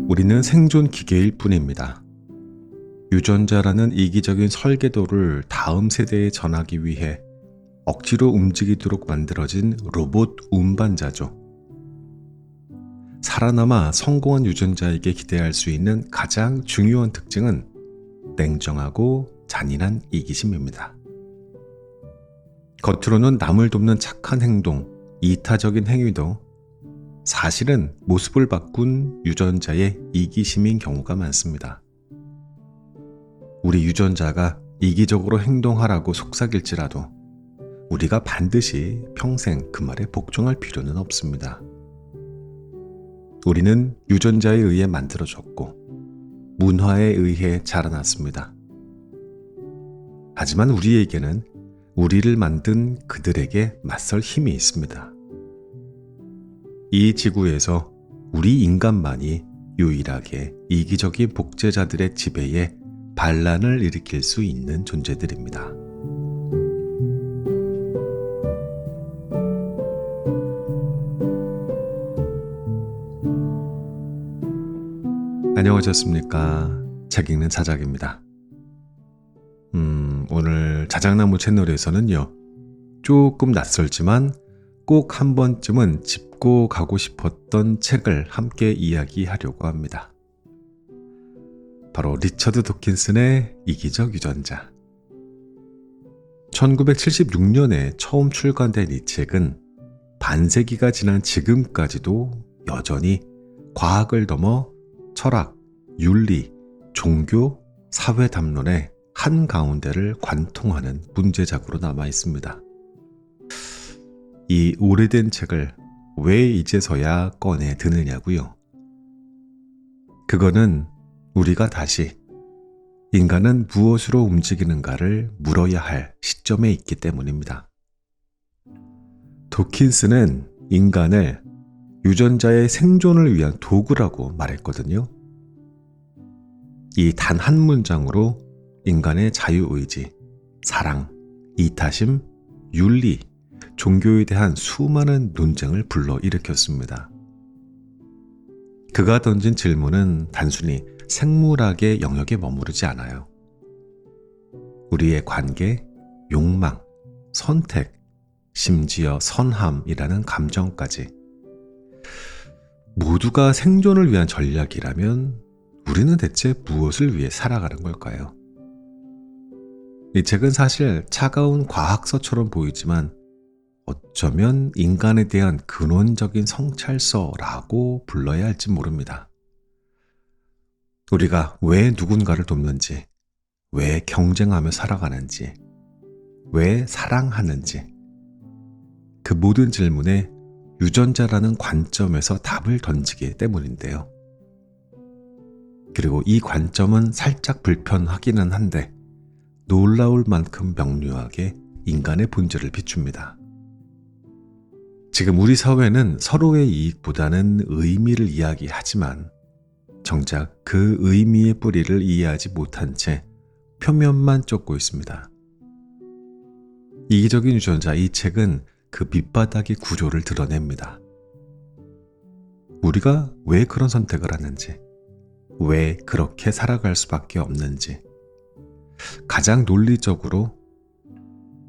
우리는 생존 기계일 뿐입니다. 유전자라는 이기적인 설계도를 다음 세대에 전하기 위해 억지로 움직이도록 만들어진 로봇 운반자죠. 살아남아 성공한 유전자에게 기대할 수 있는 가장 중요한 특징은 냉정하고 잔인한 이기심입니다. 겉으로는 남을 돕는 착한 행동, 이타적인 행위도 사실은 모습을 바꾼 유전자의 이기심인 경우가 많습니다. 우리 유전자가 이기적으로 행동하라고 속삭일지라도 우리가 반드시 평생 그 말에 복종할 필요는 없습니다. 우리는 유전자에 의해 만들어졌고 문화에 의해 자라났습니다. 하지만 우리에게는 우리를 만든 그들에게 맞설 힘이 있습니다. 이 지구에서 우리 인간만이 유일하게 이기적인 복제자들의 지배에 반란을 일으킬 수 있는 존재들입니다. 안녕하셨습니까? 책 읽는 자작입니다. 오늘 자작나무 채널에서는요, 조금 낯설지만 꼭 한 번쯤은 짚고 가고 싶었던 책을 함께 이야기하려고 합니다. 바로 리처드 도킨슨의 이기적 유전자. 1976년에 처음 출간된 이 책은 반세기가 지난 지금까지도 여전히 과학을 넘어 철학, 윤리, 종교, 사회 담론의 한가운데를 관통하는 문제작으로 남아 있습니다. 이 오래된 책을 왜 이제서야 꺼내 드느냐고요? 그거는 우리가 다시 인간은 무엇으로 움직이는가를 물어야 할 시점에 있기 때문입니다. 도킨스는 인간을 유전자의 생존을 위한 도구라고 말했거든요. 이 단 한 문장으로 인간의 자유의지, 사랑, 이타심, 윤리, 종교에 대한 수많은 논쟁을 불러일으켰습니다. 그가 던진 질문은 단순히 생물학의 영역에 머무르지 않아요. 우리의 관계, 욕망, 선택, 심지어 선함이라는 감정까지 모두가 생존을 위한 전략이라면 우리는 대체 무엇을 위해 살아가는 걸까요? 이 책은 사실 차가운 과학서처럼 보이지만 어쩌면 인간에 대한 근원적인 성찰서라고 불러야 할지 모릅니다. 우리가 왜 누군가를 돕는지, 왜 경쟁하며 살아가는지, 왜 사랑하는지, 그 모든 질문에 유전자라는 관점에서 답을 던지기 때문인데요. 그리고 이 관점은 살짝 불편하기는 한데 놀라울 만큼 명료하게 인간의 본질을 비춥니다. 지금 우리 사회는 서로의 이익보다는 의미를 이야기하지만 정작 그 의미의 뿌리를 이해하지 못한 채 표면만 쫓고 있습니다. 이기적인 유전자 이 책은 그 밑바닥의 구조를 드러냅니다. 우리가 왜 그런 선택을 하는지, 왜 그렇게 살아갈 수밖에 없는지, 가장 논리적으로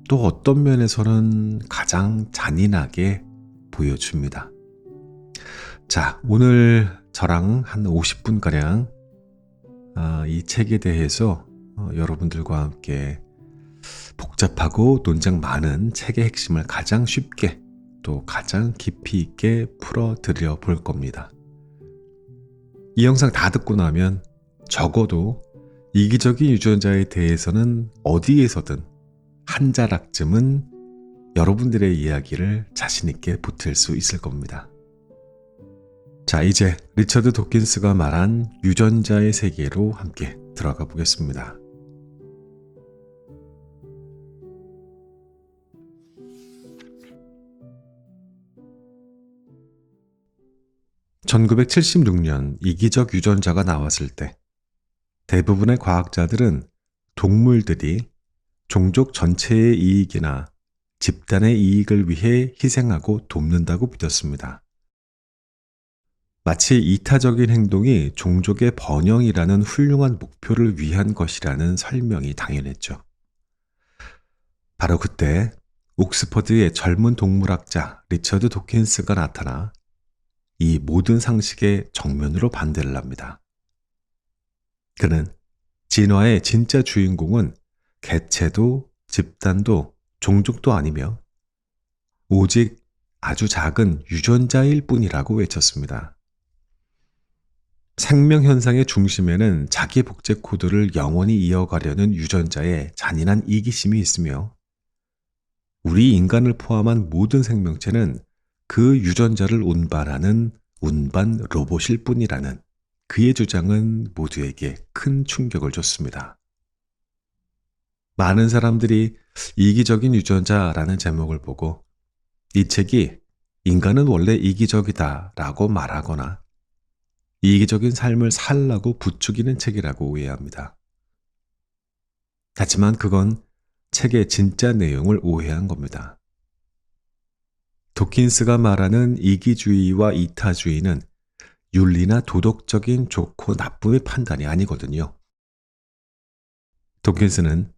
또 어떤 면에서는 가장 잔인하게 보여줍니다. 자, 오늘 저랑 한 50분가량 이 책에 대해서 여러분들과 함께 복잡하고 논쟁 많은 책의 핵심을 가장 쉽게 또 가장 깊이 있게 풀어드려 볼 겁니다. 이 영상 다 듣고 나면 적어도 이기적인 유전자에 대해서는 어디에서든 한 자락쯤은 여러분들의 이야기를 자신있게 보탤 수 있을 겁니다. 자, 이제 리처드 도킨스가 말한 유전자의 세계로 함께 들어가 보겠습니다. (1976년) 이기적 유전자가 나왔을 때 대부분의 과학자들은 동물들이 종족 전체의 이익이나 집단의 이익을 위해 희생하고 돕는다고 믿었습니다. 마치 이타적인 행동이 종족의 번영이라는 훌륭한 목표를 위한 것이라는 설명이 당연했죠. 바로 그때 옥스퍼드의 젊은 동물학자 리처드 도킨스가 나타나 이 모든 상식에 정면으로 반대를 합니다. 그는 진화의 진짜 주인공은 개체도 집단도 종족도 아니며 오직 아주 작은 유전자일 뿐이라고 외쳤습니다. 생명 현상의 중심에는 자기 복제 코드를 영원히 이어가려는 유전자의 잔인한 이기심이 있으며 우리 인간을 포함한 모든 생명체는 그 유전자를 운반하는 운반 로봇일 뿐이라는 그의 주장은 모두에게 큰 충격을 줬습니다. 많은 사람들이 이기적인 유전자라는 제목을 보고 이 책이 인간은 원래 이기적이다 라고 말하거나 이기적인 삶을 살라고 부추기는 책이라고 오해합니다. 하지만 그건 책의 진짜 내용을 오해한 겁니다. 도킨스가 말하는 이기주의와 이타주의는 윤리나 도덕적인 좋고 나쁨의 판단이 아니거든요. 도킨스는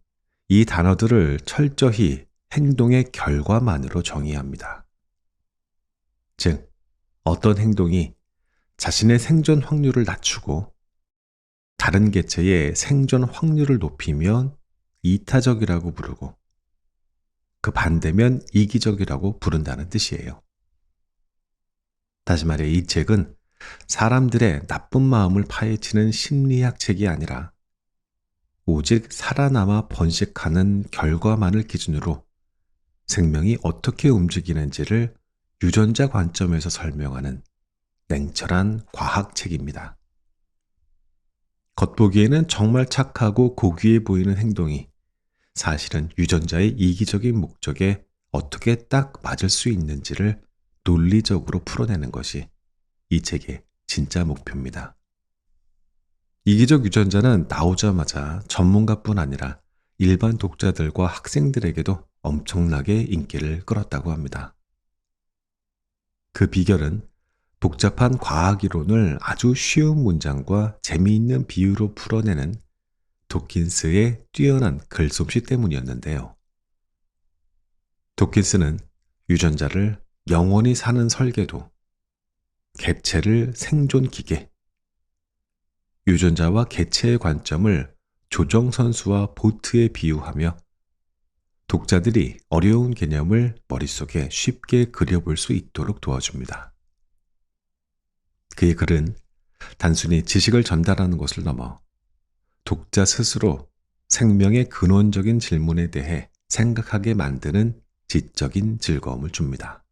이 단어들을 철저히 행동의 결과만으로 정의합니다. 즉, 어떤 행동이 자신의 생존 확률을 낮추고 다른 개체의 생존 확률을 높이면 이타적이라고 부르고 그 반대면 이기적이라고 부른다는 뜻이에요. 다시 말해 이 책은 사람들의 나쁜 마음을 파헤치는 심리학 책이 아니라 오직 살아남아 번식하는 결과만을 기준으로 생명이 어떻게 움직이는지를 유전자 관점에서 설명하는 냉철한 과학책입니다. 겉보기에는 정말 착하고 고귀해 보이는 행동이 사실은 유전자의 이기적인 목적에 어떻게 딱 맞을 수 있는지를 논리적으로 풀어내는 것이 이 책의 진짜 목표입니다. 이기적 유전자는 나오자마자 전문가뿐 아니라 일반 독자들과 학생들에게도 엄청나게 인기를 끌었다고 합니다. 그 비결은 복잡한 과학 이론을 아주 쉬운 문장과 재미있는 비유로 풀어내는 도킨스의 뛰어난 글솜씨 때문이었는데요. 도킨스는 유전자를 영원히 사는 설계도, 객체를 생존 기계, 유전자와 개체의 관점을 조정선수와 보트에 비유하며 독자들이 어려운 개념을 머릿속에 쉽게 그려볼 수 있도록 도와줍니다. 그의 글은 단순히 지식을 전달하는 것을 넘어 독자 스스로 생명의 근원적인 질문에 대해 생각하게 만드는 지적인 즐거움을 줍니다.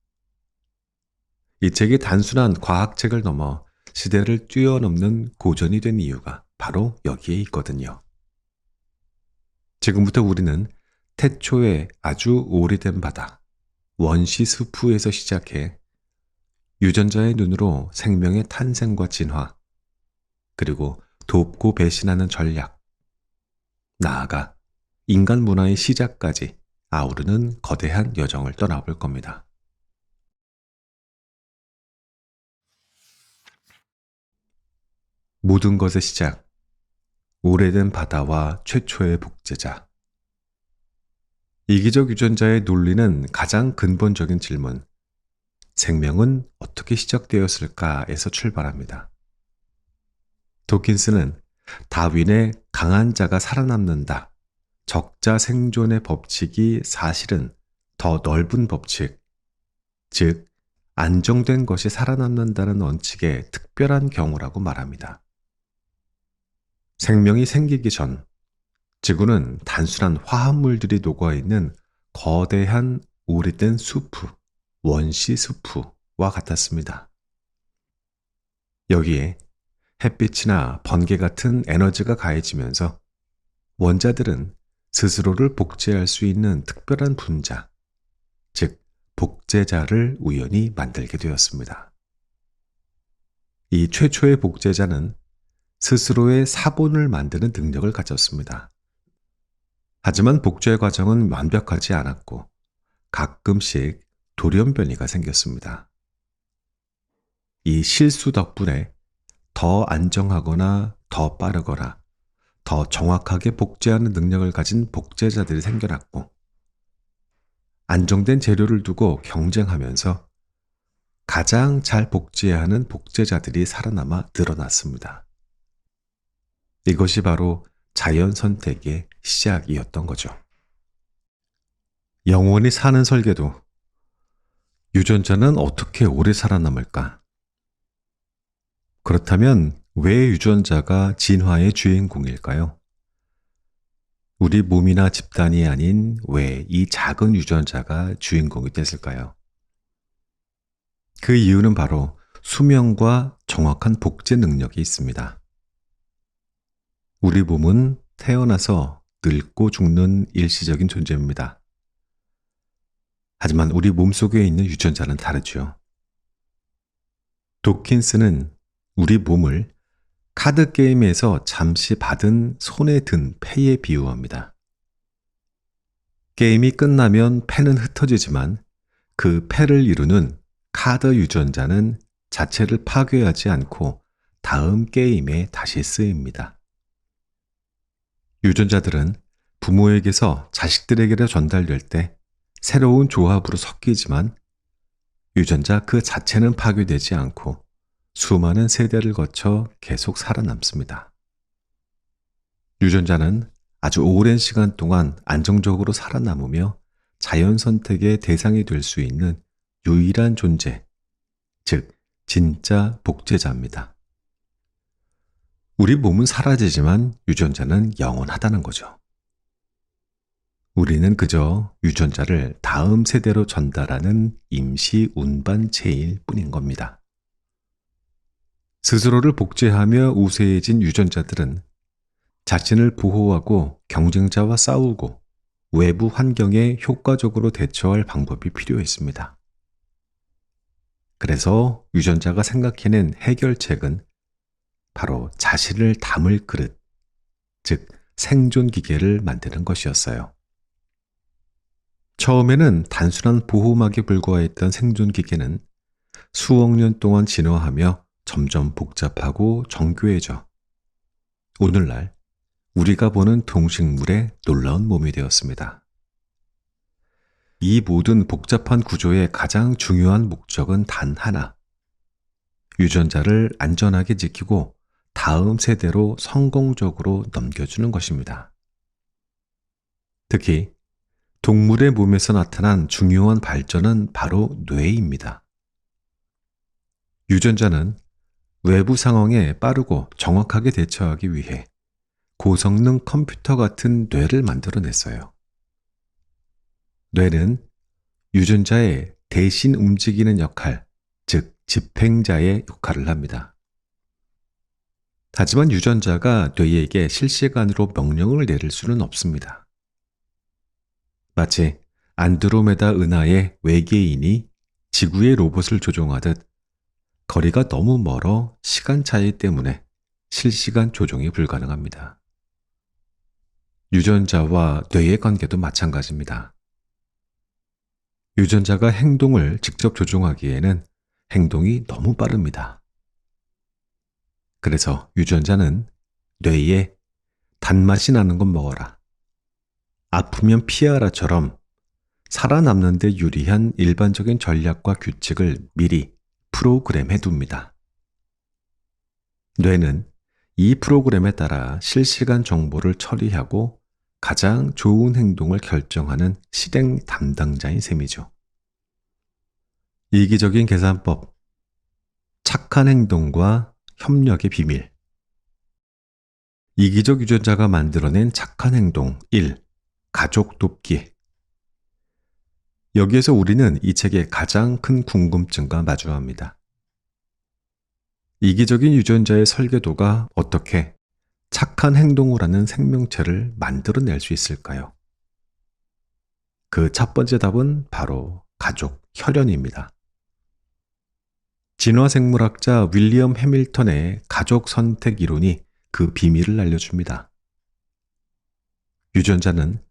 이 책이 단순한 과학책을 넘어 시대를 뛰어넘는 고전이 된 이유가 바로 여기에 있거든요. 지금부터 우리는 태초의 아주 오래된 바다, 원시수프에서 시작해 유전자의 눈으로 생명의 탄생과 진화, 그리고 돕고 배신하는 전략, 나아가 인간 문화의 시작까지 아우르는 거대한 여정을 떠나볼 겁니다. 모든 것의 시작, 오래된 바다와 최초의 복제자. 이기적 유전자의 논리는 가장 근본적인 질문, 생명은 어떻게 시작되었을까에서 출발합니다. 도킨스는 다윈의 강한 자가 살아남는다, 적자 생존의 법칙이 사실은 더 넓은 법칙, 즉 안정된 것이 살아남는다는 원칙의 특별한 경우라고 말합니다. 생명이 생기기 전 지구는 단순한 화합물들이 녹아있는 거대한 오래된 수프, 원시 수프와 같았습니다. 여기에 햇빛이나 번개 같은 에너지가 가해지면서 원자들은 스스로를 복제할 수 있는 특별한 분자, 즉 복제자를 우연히 만들게 되었습니다. 이 최초의 복제자는 스스로의 사본을 만드는 능력을 가졌습니다. 하지만 복제 과정은 완벽하지 않았고 가끔씩 돌연변이가 생겼습니다. 이 실수 덕분에 더 안정하거나 더 빠르거나 더 정확하게 복제하는 능력을 가진 복제자들이 생겨났고, 안정된 재료를 두고 경쟁하면서 가장 잘 복제하는 복제자들이 살아남아 늘어났습니다. 이것이 바로 자연 선택의 시작이었던 거죠. 영원히 사는 설계도. 유전자는 어떻게 오래 살아남을까? 그렇다면 왜 유전자가 진화의 주인공일까요? 우리 몸이나 집단이 아닌 왜 이 작은 유전자가 주인공이 됐을까요? 그 이유는 바로 수명과 정확한 복제 능력이 있습니다. 우리 몸은 태어나서 늙고 죽는 일시적인 존재입니다. 하지만 우리 몸속에 있는 유전자는 다르죠. 도킨스는 우리 몸을 카드 게임에서 잠시 받은 손에 든 패에 비유합니다. 게임이 끝나면 패는 흩어지지만 그 패를 이루는 카드 유전자는 자체를 파괴하지 않고 다음 게임에 다시 쓰입니다. 유전자들은 부모에게서 자식들에게로 전달될 때 새로운 조합으로 섞이지만 유전자 그 자체는 파괴되지 않고 수많은 세대를 거쳐 계속 살아남습니다. 유전자는 아주 오랜 시간 동안 안정적으로 살아남으며 자연 선택의 대상이 될 수 있는 유일한 존재, 즉 진짜 복제자입니다. 우리 몸은 사라지지만 유전자는 영원하다는 거죠. 우리는 그저 유전자를 다음 세대로 전달하는 임시 운반체일 뿐인 겁니다. 스스로를 복제하며 우세해진 유전자들은 자신을 보호하고 경쟁자와 싸우고 외부 환경에 효과적으로 대처할 방법이 필요했습니다. 그래서 유전자가 생각해낸 해결책은 바로 자신을 담을 그릇, 즉 생존 기계를 만드는 것이었어요. 처음에는 단순한 보호막에 불과했던 생존 기계는 수억 년 동안 진화하며 점점 복잡하고 정교해져 오늘날 우리가 보는 동식물의 놀라운 몸이 되었습니다. 이 모든 복잡한 구조의 가장 중요한 목적은 단 하나, 유전자를 안전하게 지키고 다음 세대로 성공적으로 넘겨주는 것입니다. 특히 동물의 몸에서 나타난 중요한 발전은 바로 뇌입니다. 유전자는 외부 상황에 빠르고 정확하게 대처하기 위해 고성능 컴퓨터 같은 뇌를 만들어냈어요. 뇌는 유전자의 대신 움직이는 역할, 즉 집행자의 역할을 합니다. 하지만 유전자가 뇌에게 실시간으로 명령을 내릴 수는 없습니다. 마치 안드로메다 은하의 외계인이 지구의 로봇을 조종하듯 거리가 너무 멀어 시간 차이 때문에 실시간 조종이 불가능합니다. 유전자와 뇌의 관계도 마찬가지입니다. 유전자가 행동을 직접 조종하기에는 행동이 너무 빠릅니다. 그래서 유전자는 뇌에 단맛이 나는 것 먹어라, 아프면 피하라처럼 살아남는 데 유리한 일반적인 전략과 규칙을 미리 프로그램해 둡니다. 뇌는 이 프로그램에 따라 실시간 정보를 처리하고 가장 좋은 행동을 결정하는 실행 담당자인 셈이죠. 이기적인 계산법, 착한 행동과 협력의 비밀. 이기적 유전자가 만들어낸 착한 행동 1. 가족 돕기. 여기에서 우리는 이 책의 가장 큰 궁금증과 마주합니다. 이기적인 유전자의 설계도가 어떻게 착한 행동을 하는 생명체를 만들어낼 수 있을까요? 그 첫 번째 답은 바로 가족 혈연입니다. 진화생물학자 윌리엄 해밀턴의 가족 선택 이론이 그 비밀을 알려줍니다. 유전자는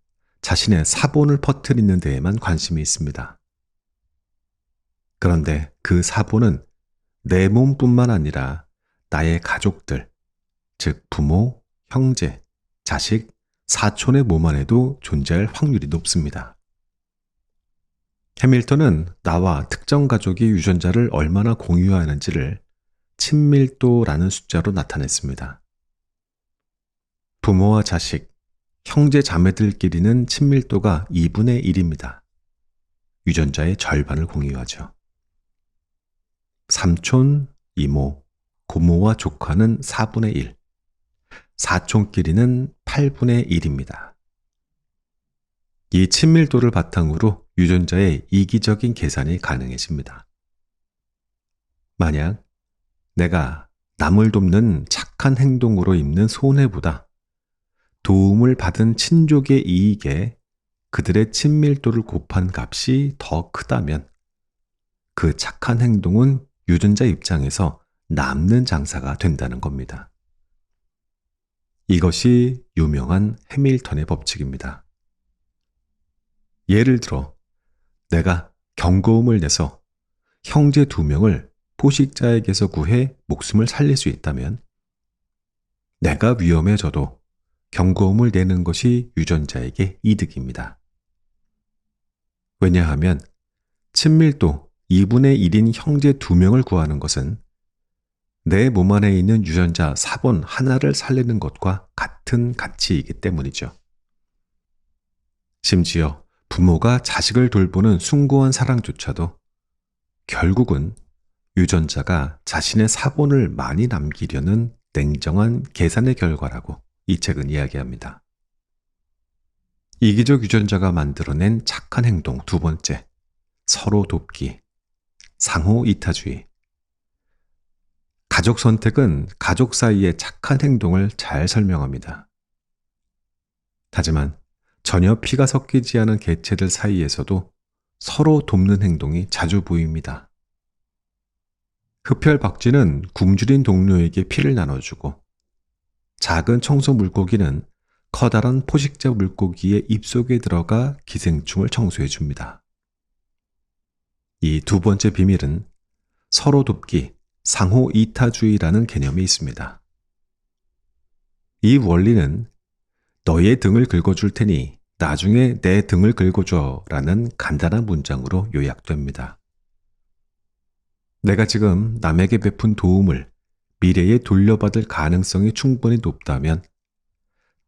자신의 사본을 퍼뜨리는 데에만 관심이 있습니다. 그런데 그 사본은 내 몸뿐만 아니라 나의 가족들, 즉 부모, 형제, 자식, 사촌의 몸 안에도 존재할 확률이 높습니다. 해밀턴은 나와 특정 가족이 유전자를 얼마나 공유하는지를 친밀도라는 숫자로 나타냈습니다. 부모와 자식, 형제 자매들끼리는 친밀도가 2분의 1입니다. 유전자의 절반을 공유하죠. 삼촌, 이모, 고모와 조카는 4분의 1, 사촌끼리는 8분의 1입니다. 이 친밀도를 바탕으로 유전자의 이기적인 계산이 가능해집니다. 만약 내가 남을 돕는 착한 행동으로 입는 손해보다 도움을 받은 친족의 이익에 그들의 친밀도를 곱한 값이 더 크다면 그 착한 행동은 유전자 입장에서 남는 장사가 된다는 겁니다. 이것이 유명한 해밀턴의 법칙입니다. 예를 들어 내가 경고음을 내서 형제 2명을 포식자에게서 구해 목숨을 살릴 수 있다면 내가 위험해져도 경고음을 내는 것이 유전자에게 이득입니다. 왜냐하면 친밀도 2분의 1인 형제 2명을 구하는 것은 내 몸 안에 있는 유전자 4번 하나를 살리는 것과 같은 가치이기 때문이죠. 심지어 부모가 자식을 돌보는 숭고한 사랑조차도 결국은 유전자가 자신의 사본을 많이 남기려는 냉정한 계산의 결과라고 이 책은 이야기합니다. 이기적 유전자가 만들어낸 착한 행동 2번째, 서로 돕기, 상호 이타주의. 가족 선택은 가족 사이의 착한 행동을 잘 설명합니다. 하지만 전혀 피가 섞이지 않은 개체들 사이에서도 서로 돕는 행동이 자주 보입니다. 흡혈박쥐는 굶주린 동료에게 피를 나눠주고 작은 청소 물고기는 커다란 포식자 물고기의 입속에 들어가 기생충을 청소해 줍니다. 이 2번째 비밀은 서로 돕기, 상호 이타주의라는 개념이 있습니다. 이 원리는 너의 등을 긁어줄 테니 나중에 내 등을 긁어줘 라는 간단한 문장으로 요약됩니다. 내가 지금 남에게 베푼 도움을 미래에 돌려받을 가능성이 충분히 높다면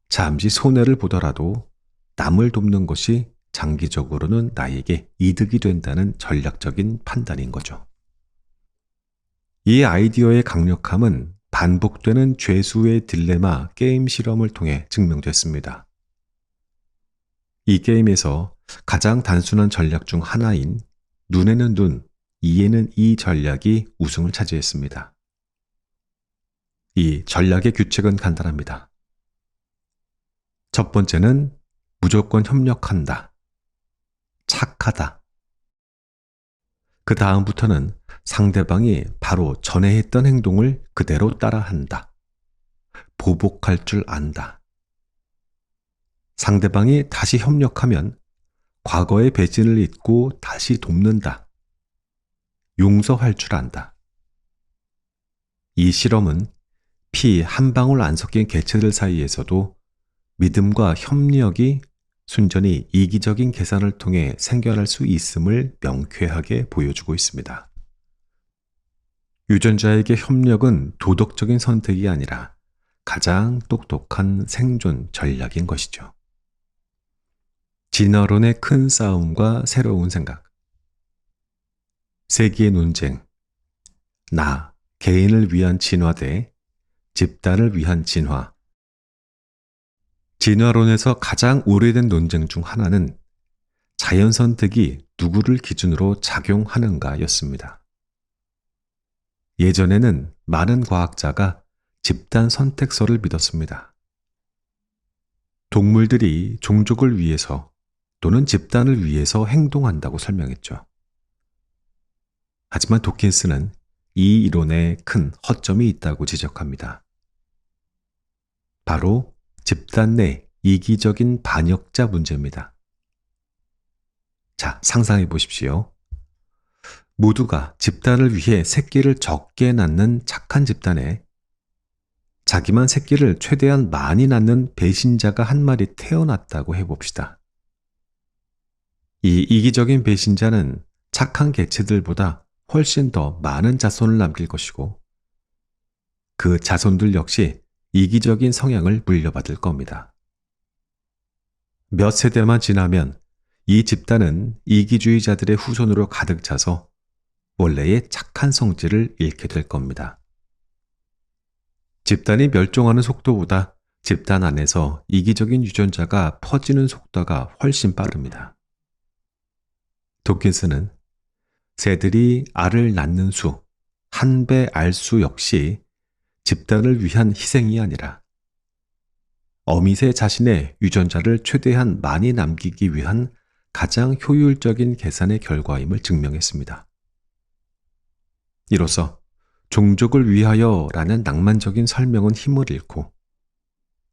잠시 손해를 보더라도 남을 돕는 것이 장기적으로는 나에게 이득이 된다는 전략적인 판단인 거죠. 이 아이디어의 강력함은 반복되는 죄수의 딜레마 게임 실험을 통해 증명됐습니다. 이 게임에서 가장 단순한 전략 중 하나인 눈에는 눈, 이에는 이 전략이 우승을 차지했습니다. 이 전략의 규칙은 간단합니다. 첫 번째는 무조건 협력한다. 착하다. 그 다음부터는 상대방이 바로 전에 했던 행동을 그대로 따라한다. 보복할 줄 안다. 상대방이 다시 협력하면 과거의 배신을 잊고 다시 돕는다. 용서할 줄 안다. 이 실험은 피 한 방울 안 섞인 개체들 사이에서도 믿음과 협력이 순전히 이기적인 계산을 통해 생겨날 수 있음을 명쾌하게 보여주고 있습니다. 유전자에게 협력은 도덕적인 선택이 아니라 가장 똑똑한 생존 전략인 것이죠. 진화론의 큰 싸움과 새로운 생각. 세기의 논쟁. 나, 개인을 위한 진화 대 집단을 위한 진화. 진화론에서 가장 오래된 논쟁 중 하나는 자연 선택이 누구를 기준으로 작용하는가였습니다. 예전에는 많은 과학자가 집단 선택설을 믿었습니다. 동물들이 종족을 위해서 또는 집단을 위해서 행동한다고 설명했죠. 하지만 도킨스는 이 이론에 큰 허점이 있다고 지적합니다. 바로 집단 내 이기적인 반역자 문제입니다. 자, 상상해 보십시오. 모두가 집단을 위해 새끼를 적게 낳는 착한 집단에 자기만 새끼를 최대한 많이 낳는 배신자가 한 마리 태어났다고 해봅시다. 이 이기적인 배신자는 착한 개체들보다 훨씬 더 많은 자손을 남길 것이고 그 자손들 역시 이기적인 성향을 물려받을 겁니다. 몇 세대만 지나면 이 집단은 이기주의자들의 후손으로 가득 차서 원래의 착한 성질을 잃게 될 겁니다. 집단이 멸종하는 속도보다 집단 안에서 이기적인 유전자가 퍼지는 속도가 훨씬 빠릅니다. 도킨스는 새들이 알을 낳는 수, 한 배 알수 역시 집단을 위한 희생이 아니라 어미새 자신의 유전자를 최대한 많이 남기기 위한 가장 효율적인 계산의 결과임을 증명했습니다. 이로써 종족을 위하여라는 낭만적인 설명은 힘을 잃고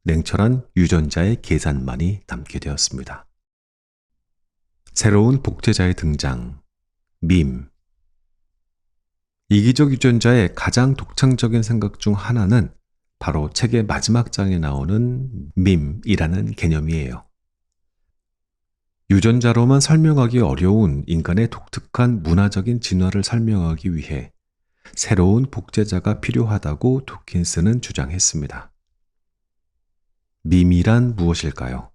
냉철한 유전자의 계산만이 남게 되었습니다. 새로운 복제자의 등장, 밈. 이기적 유전자의 가장 독창적인 생각 중 하나는 바로 책의 마지막 장에 나오는 밈이라는 개념이에요. 유전자로만 설명하기 어려운 인간의 독특한 문화적인 진화를 설명하기 위해 새로운 복제자가 필요하다고 도킨스는 주장했습니다. 밈이란 무엇일까요?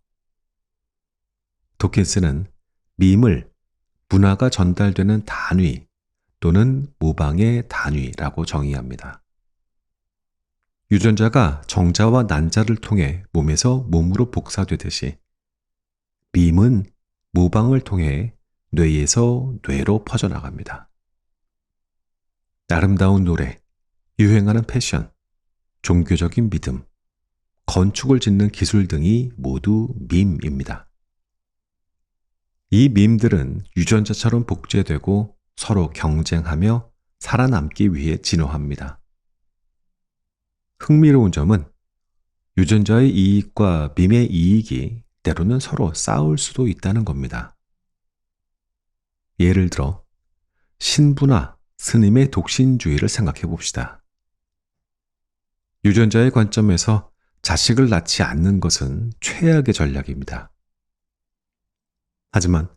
도킨스는 밈을 문화가 전달되는 단위 또는 모방의 단위라고 정의합니다. 유전자가 정자와 난자를 통해 몸에서 몸으로 복사되듯이 밈은 모방을 통해 뇌에서 뇌로 퍼져나갑니다. 아름다운 노래, 유행하는 패션, 종교적인 믿음, 건축을 짓는 기술 등이 모두 밈입니다. 이 밈들은 유전자처럼 복제되고 서로 경쟁하며 살아남기 위해 진화합니다. 흥미로운 점은 유전자의 이익과 밈의 이익이 때로는 서로 싸울 수도 있다는 겁니다. 예를 들어 신부나 스님의 독신주의를 생각해 봅시다. 유전자의 관점에서 자식을 낳지 않는 것은 최악의 전략입니다. 하지만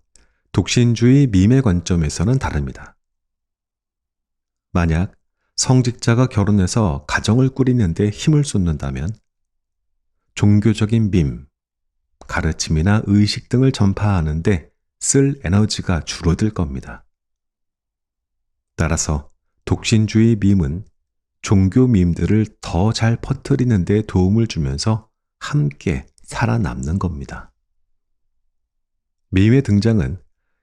독신주의 밈의 관점에서는 다릅니다. 만약 성직자가 결혼해서 가정을 꾸리는데 힘을 쏟는다면 종교적인 밈, 가르침이나 의식 등을 전파하는데 쓸 에너지가 줄어들 겁니다. 따라서 독신주의 밈은 종교 밈들을 더 잘 퍼뜨리는 데 도움을 주면서 함께 살아남는 겁니다. 밈의 등장은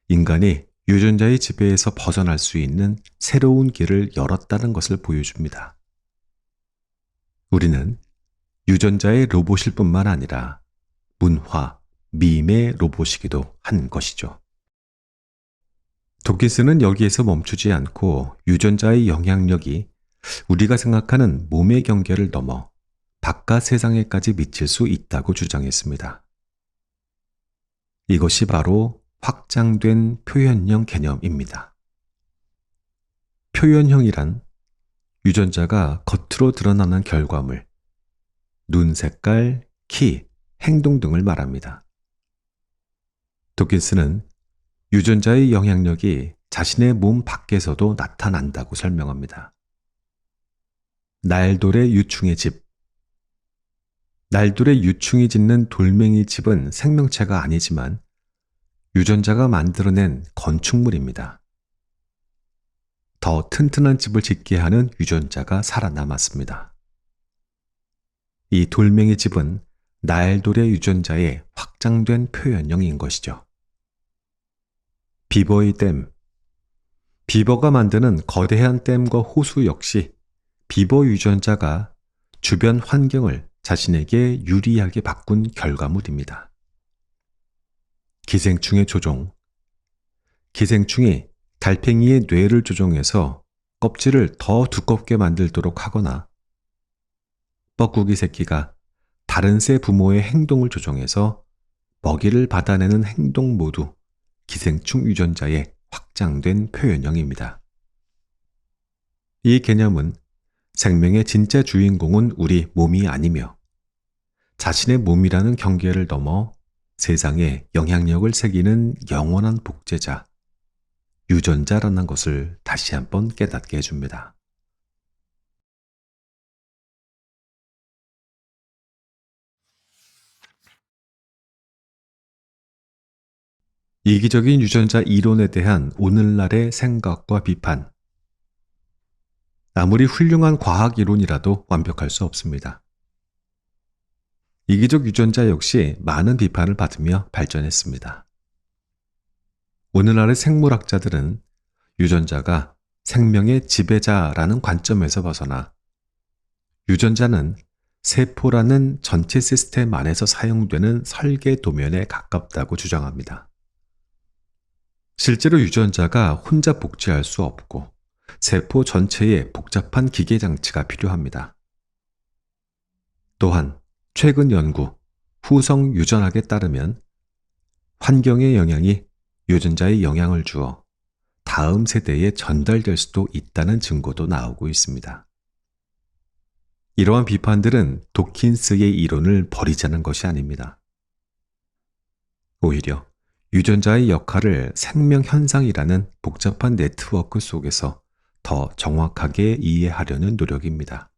인간이 유전자의 지배에서 벗어날 수 있는 새로운 길을 열었다는 것을 보여줍니다. 우리는 유전자의 로봇일 뿐만 아니라 문화, 밈의 로봇이기도 한 것이죠. 도킨스는 여기에서 멈추지 않고 유전자의 영향력이 우리가 생각하는 몸의 경계를 넘어 바깥 세상에까지 미칠 수 있다고 주장했습니다. 이것이 바로 확장된 표현형 개념입니다. 표현형이란 유전자가 겉으로 드러나는 결과물, 눈 색깔, 키, 행동 등을 말합니다. 도킨스는 유전자의 영향력이 자신의 몸 밖에서도 나타난다고 설명합니다. 날돌의 유충의 집. 날돌의 유충이 짓는 돌멩이 집은 생명체가 아니지만 유전자가 만들어낸 건축물입니다. 더 튼튼한 집을 짓게 하는 유전자가 살아남았습니다. 이 돌멩이 집은 날돌의 유전자의 확장된 표현형인 것이죠. 비버의 댐. 비버가 만드는 거대한 댐과 호수 역시 비버 유전자가 주변 환경을 자신에게 유리하게 바꾼 결과물입니다. 기생충의 조종. 기생충이 달팽이의 뇌를 조종해서 껍질을 더 두껍게 만들도록 하거나 뻐꾸기 새끼가 다른 새 부모의 행동을 조종해서 먹이를 받아내는 행동 모두 기생충 유전자의 확장된 표현형입니다. 이 개념은 생명의 진짜 주인공은 우리 몸이 아니며 자신의 몸이라는 경계를 넘어 세상에 영향력을 새기는 영원한 복제자, 유전자라는 것을 다시 한번 깨닫게 해줍니다. 이기적인 유전자 이론에 대한 오늘날의 생각과 비판. 아무리 훌륭한 과학 이론이라도 완벽할 수 없습니다. 이기적 유전자 역시 많은 비판을 받으며 발전했습니다. 오늘날의 생물학자들은 유전자가 생명의 지배자라는 관점에서 벗어나 유전자는 세포라는 전체 시스템 안에서 사용되는 설계 도면에 가깝다고 주장합니다. 실제로 유전자가 혼자 복제할 수 없고 세포 전체에 복잡한 기계 장치가 필요합니다. 또한 최근 연구, 후성 유전학에 따르면 환경의 영향이 유전자에 영향을 주어 다음 세대에 전달될 수도 있다는 증거도 나오고 있습니다. 이러한 비판들은 도킨스의 이론을 버리자는 것이 아닙니다. 오히려 유전자의 역할을 생명현상이라는 복잡한 네트워크 속에서 더 정확하게 이해하려는 노력입니다.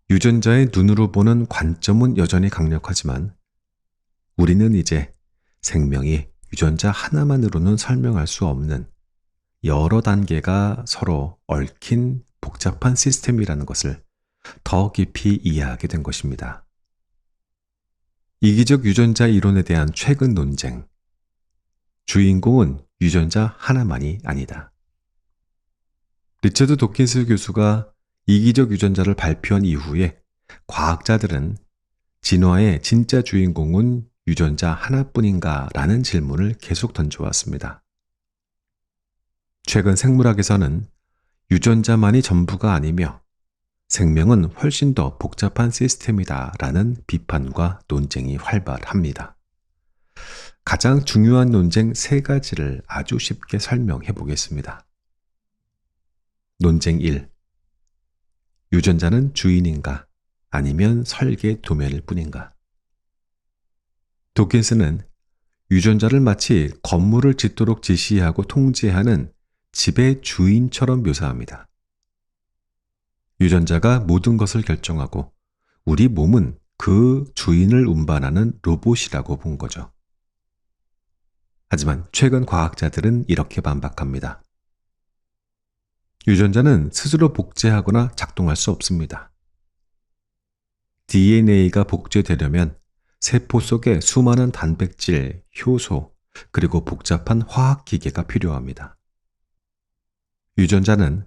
유전자의 눈으로 보는 관점은 여전히 강력하지만 우리는 이제 생명이 유전자 하나만으로는 설명할 수 없는 여러 단계가 서로 얽힌 복잡한 시스템이라는 것을 더 깊이 이해하게 된 것입니다. 이기적 유전자 이론에 대한 최근 논쟁. 주인공은 유전자 하나만이 아니다. 리처드 도킨스 교수가 이기적 유전자를 발표한 이후에 과학자들은 진화의 진짜 주인공은 유전자 하나뿐인가 라는 질문을 계속 던져왔습니다. 최근 생물학에서는 유전자만이 전부가 아니며 생명은 훨씬 더 복잡한 시스템이다 라는 비판과 논쟁이 활발합니다. 가장 중요한 논쟁 3가지를 아주 쉽게 설명해 보겠습니다. 논쟁 1. 유전자는 주인인가 아니면 설계 도면일 뿐인가? 도킨스는 유전자를 마치 건물을 짓도록 지시하고 통제하는 집의 주인처럼 묘사합니다. 유전자가 모든 것을 결정하고 우리 몸은 그 주인을 운반하는 로봇이라고 본 거죠. 하지만 최근 과학자들은 이렇게 반박합니다. 유전자는 스스로 복제하거나 작동할 수 없습니다. DNA가 복제되려면 세포 속에 수많은 단백질, 효소, 그리고 복잡한 화학 기계가 필요합니다. 유전자는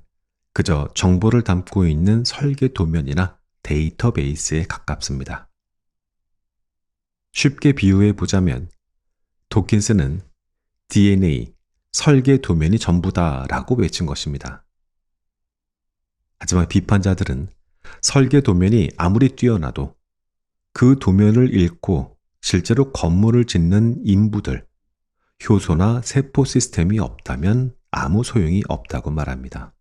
그저 정보를 담고 있는 설계 도면이나 데이터베이스에 가깝습니다. 쉽게 비유해 보자면 도킨스는 DNA, 설계 도면이 전부다라고 외친 것입니다. 하지만 비판자들은 설계 도면이 아무리 뛰어나도 그 도면을 읽고 실제로 건물을 짓는 인부들, 효소나 세포 시스템이 없다면 아무 소용이 없다고 말합니다.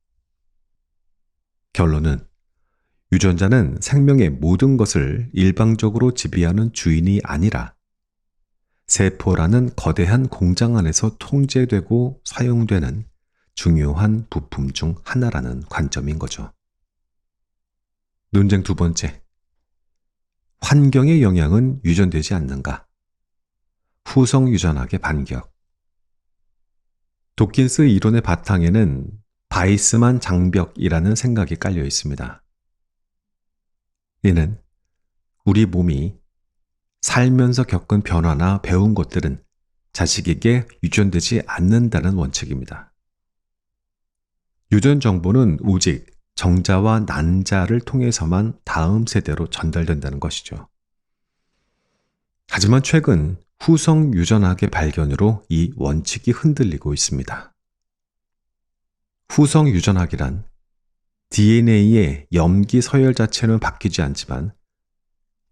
결론은 유전자는 생명의 모든 것을 일방적으로 지배하는 주인이 아니라 세포라는 거대한 공장 안에서 통제되고 사용되는 중요한 부품 중 하나라는 관점인 거죠. 논쟁 2번째. 환경의 영향은 유전되지 않는가? 후성 유전학의 반격. 도킨스 이론의 바탕에는 바이스만 장벽이라는 생각이 깔려 있습니다. 이는 우리 몸이 살면서 겪은 변화나 배운 것들은 자식에게 유전되지 않는다는 원칙입니다. 유전 정보는 오직 정자와 난자를 통해서만 다음 세대로 전달된다는 것이죠. 하지만 최근 후성 유전학의 발견으로 이 원칙이 흔들리고 있습니다. 후성 유전학이란 DNA의 염기 서열 자체는 바뀌지 않지만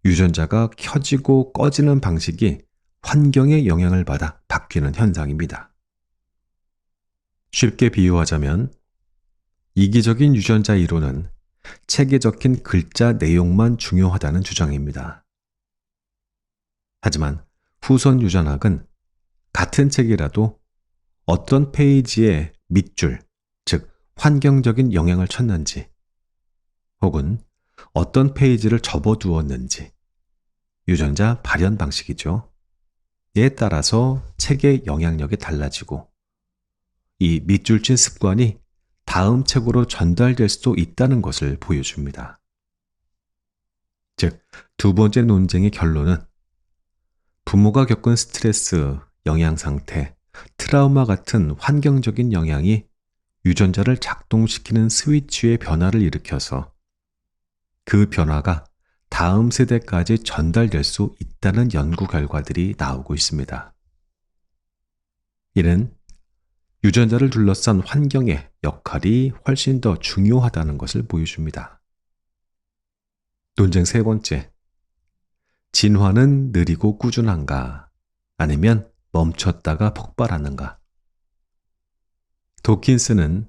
유전자가 켜지고 꺼지는 방식이 환경의 영향을 받아 바뀌는 현상입니다. 쉽게 비유하자면 이기적인 유전자 이론은 책에 적힌 글자 내용만 중요하다는 주장입니다. 하지만 후손 유전학은 같은 책이라도 어떤 페이지에 밑줄, 즉 환경적인 영향을 쳤는지, 혹은 어떤 페이지를 접어두었는지, 유전자 발현 방식이죠. 에 따라서 책의 영향력이 달라지고 이 밑줄친 습관이 다음 책으로 전달될 수도 있다는 것을 보여줍니다. 즉, 두 번째 논쟁의 결론은 부모가 겪은 스트레스, 영양 상태, 트라우마 같은 환경적인 영향이 유전자를 작동시키는 스위치의 변화를 일으켜서 그 변화가 다음 세대까지 전달될 수 있다는 연구 결과들이 나오고 있습니다. 이는 유전자를 둘러싼 환경의 역할이 훨씬 더 중요하다는 것을 보여줍니다. 논쟁 세 번째, 진화는 느리고 꾸준한가? 아니면 멈췄다가 폭발하는가? 도킨스는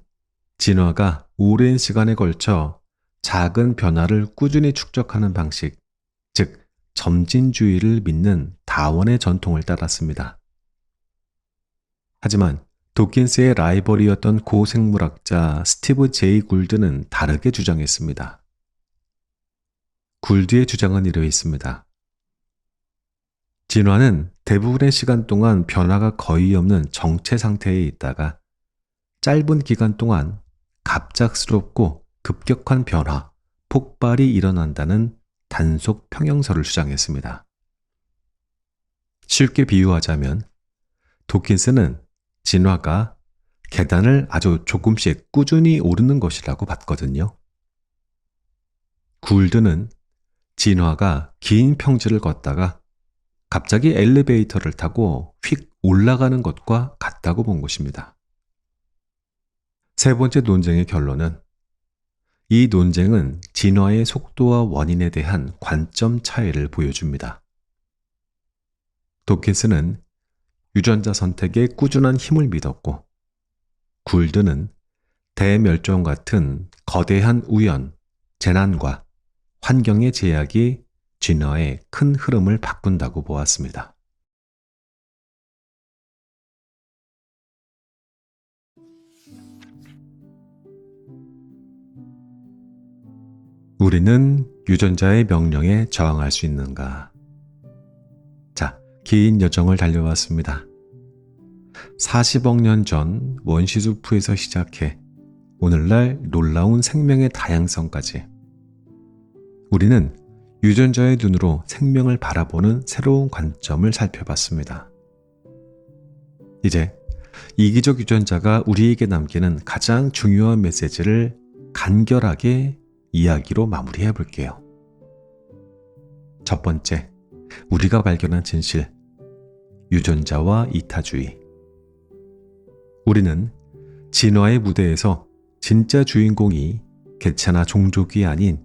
진화가 오랜 시간에 걸쳐 작은 변화를 꾸준히 축적하는 방식, 즉 점진주의를 믿는 다원의 전통을 따랐습니다. 하지만 도킨스의 라이벌이었던 고생물학자 스티브 제이 굴드는 다르게 주장했습니다. 굴드의 주장은 이러 있습니다. 진화는 대부분의 시간 동안 변화가 거의 없는 정체 상태에 있다가 짧은 기간 동안 갑작스럽고 급격한 변화, 폭발이 일어난다는 단속 평형설을 주장했습니다. 쉽게 비유하자면 도킨스는 진화가 계단을 아주 조금씩 꾸준히 오르는 것이라고 봤거든요. 굴드는 진화가 긴 평지를 걷다가 갑자기 엘리베이터를 타고 휙 올라가는 것과 같다고 본 것입니다. 세 번째 논쟁의 결론은 이 논쟁은 진화의 속도와 원인에 대한 관점 차이를 보여줍니다. 도킨스는 유전자 선택에 꾸준한 힘을 믿었고, 굴드는 대멸종 같은 거대한 우연, 재난과 환경의 제약이 진화의 큰 흐름을 바꾼다고 보았습니다. 우리는 유전자의 명령에 저항할 수 있는가? 자, 긴 여정을 달려왔습니다. 40억 년 전 원시수프에서 시작해 오늘날 놀라운 생명의 다양성까지 우리는 유전자의 눈으로 생명을 바라보는 새로운 관점을 살펴봤습니다. 이제 이기적 유전자가 우리에게 남기는 가장 중요한 메시지를 간결하게 이야기로 마무리해 볼게요. 첫 번째, 우리가 발견한 진실, 유전자와 이타주의. 우리는 진화의 무대에서 진짜 주인공이 개체나 종족이 아닌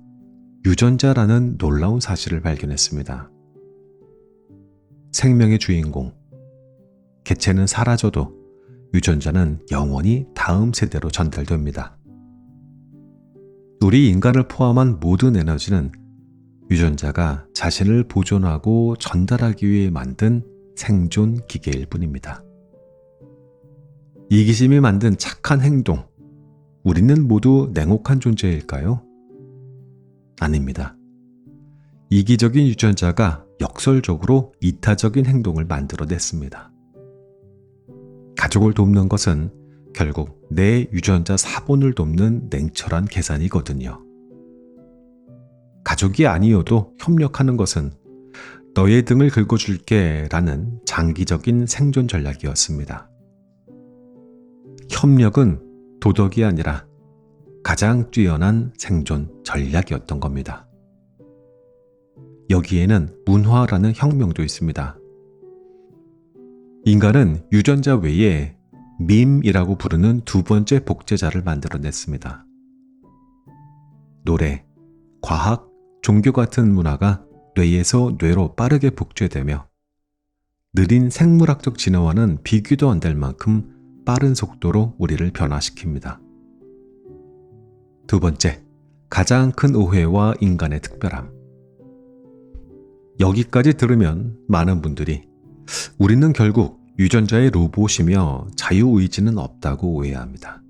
유전자라는 놀라운 사실을 발견했습니다. 생명의 주인공, 개체는 사라져도 유전자는 영원히 다음 세대로 전달됩니다. 우리 인간을 포함한 모든 에너지는 유전자가 자신을 보존하고 전달하기 위해 만든 생존 기계일 뿐입니다. 이기심이 만든 착한 행동, 우리는 모두 냉혹한 존재일까요? 아닙니다. 이기적인 유전자가 역설적으로 이타적인 행동을 만들어냈습니다. 가족을 돕는 것은 결국 내 유전자 사본을 돕는 냉철한 계산이거든요. 가족이 아니어도 협력하는 것은 너의 등을 긁어줄게 라는 장기적인 생존 전략이었습니다. 협력은 도덕이 아니라 가장 뛰어난 생존 전략이었던 겁니다. 여기에는 문화라는 혁명도 있습니다. 인간은 유전자 외에 밈이라고 부르는 두 번째 복제자를 만들어냈습니다. 노래, 과학, 종교 같은 문화가 뇌에서 뇌로 빠르게 복제되며 느린 생물학적 진화와는 비교도 안 될 만큼 빠른 속도로 우리를 변화시킵니다. 두 번째, 가장 큰 오해와 인간의 특별함. 여기까지 들으면 많은 분들이 우리는 결국 유전자의 로봇이며 자유의지는 없다고 오해합니다.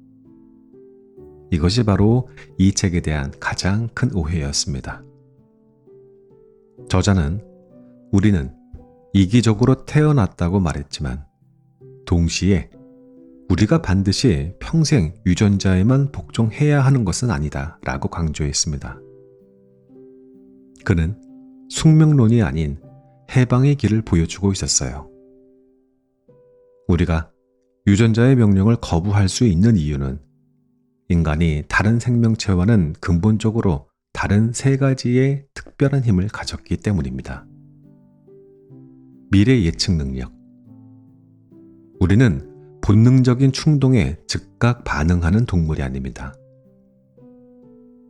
이것이 바로 이 책에 대한 가장 큰 오해였습니다. 저자는 우리는 이기적으로 태어났다고 말했지만 동시에 우리가 반드시 평생 유전자에만 복종해야 하는 것은 아니다 라고 강조했습니다. 그는 숙명론이 아닌 해방의 길을 보여주고 있었어요. 우리가 유전자의 명령을 거부할 수 있는 이유는 인간이 다른 생명체와는 근본적으로 다른 세 가지의 특별한 힘을 가졌기 때문입니다. 미래 예측 능력. 우리는 본능적인 충동에 즉각 반응하는 동물이 아닙니다.